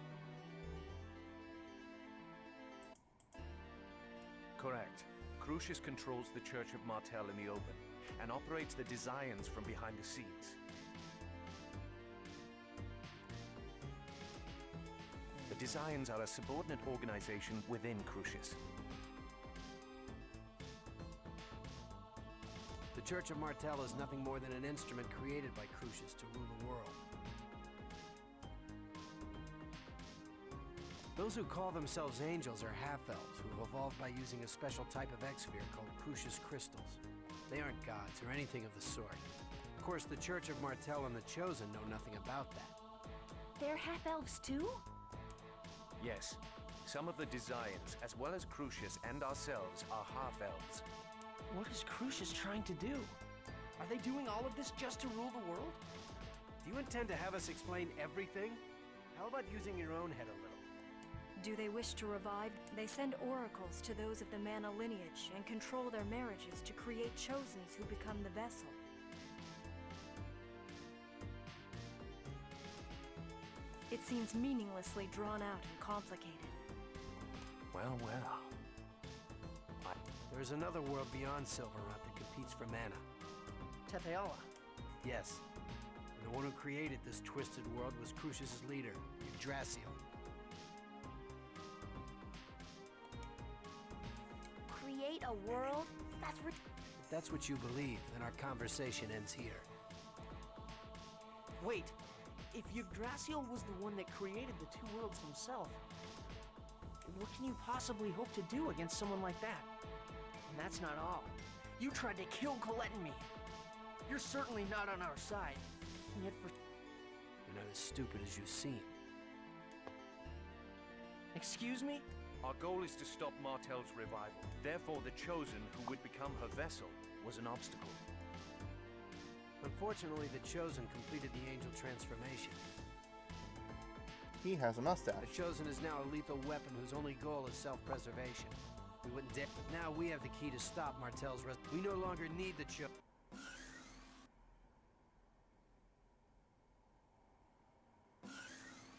Correct. Crucius controls the Church of Martel in the open, and operates the Desians from behind the scenes. The Desians are a subordinate organization within Crucius. The Church of Martel is nothing more than an instrument created by Crucius to rule the world. Those who call themselves angels are half-elves who have evolved by using a special type of X-sphere called Crucius crystals. They aren't gods or anything of the sort. Of course, the Church of Martell and the Chosen know nothing about that. They're half-elves too? Yes. Some of the Desians, as well as Crucius and ourselves, are half-elves. What is Crucius trying to do? Are they doing all of this just to rule the world? Do you intend to have us explain everything? How about using your own head a little? Do they wish to revive? They send oracles to those of the Mana lineage and control their marriages to create Chosens who become the vessel. It seems meaninglessly drawn out and complicated. Well, well. There's another world beyond Silverrot that competes for mana. Tetheala. Yes. And the one who created this twisted world was Crucius' leader, Yggdrasil. Create a world? If that's what you believe, then our conversation ends here. Wait, if Yggdrasil was the one that created the two worlds himself, what can you possibly hope to do against someone like that? And that's not all. You tried to kill Colette and me. You're certainly not on our side. And yet for... You're not as stupid as you seem. Excuse me? Our goal is to stop Martell's revival. Therefore, the Chosen, who would become her vessel, was an obstacle. Unfortunately, the Chosen completed the angel transformation. He has a mustache. The Chosen is now a lethal weapon whose only goal is self-preservation. We wouldn't dare. But now we have the key to stop Martell's We no longer need the Chosen.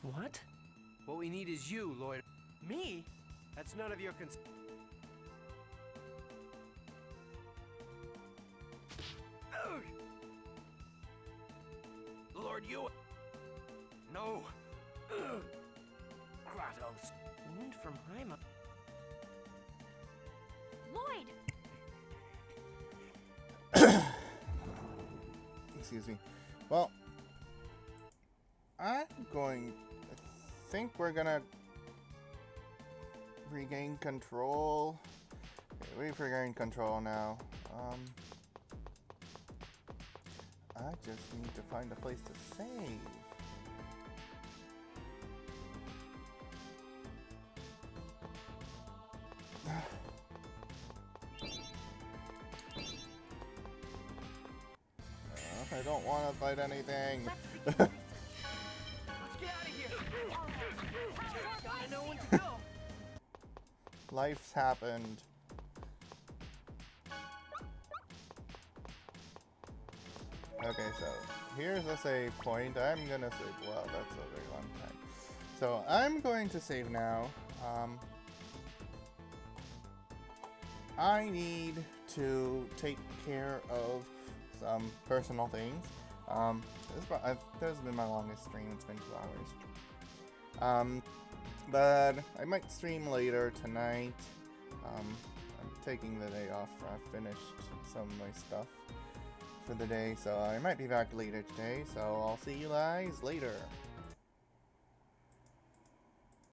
What? What we need is you, Lloyd. Me? That's none of your concern. Lord, you... No! Kratos. Wound from Haima. Lloyd! Excuse me. Well, I think we're gonna regain control. Okay, we've regained control now. I just need to find a place to save. I don't want to fight anything. Let's get out of here! Gotta know when to go! Life's happened. Okay, so here's a save point. I'm gonna save. Well, that's a very long time. So I'm going to save now. I need to take care of some personal things. This has been my longest stream. It's been 2 hours. But I might stream later tonight. I'm taking the day off. I've finished some of my stuff for the day, so I might be back later today. So I'll see you guys later.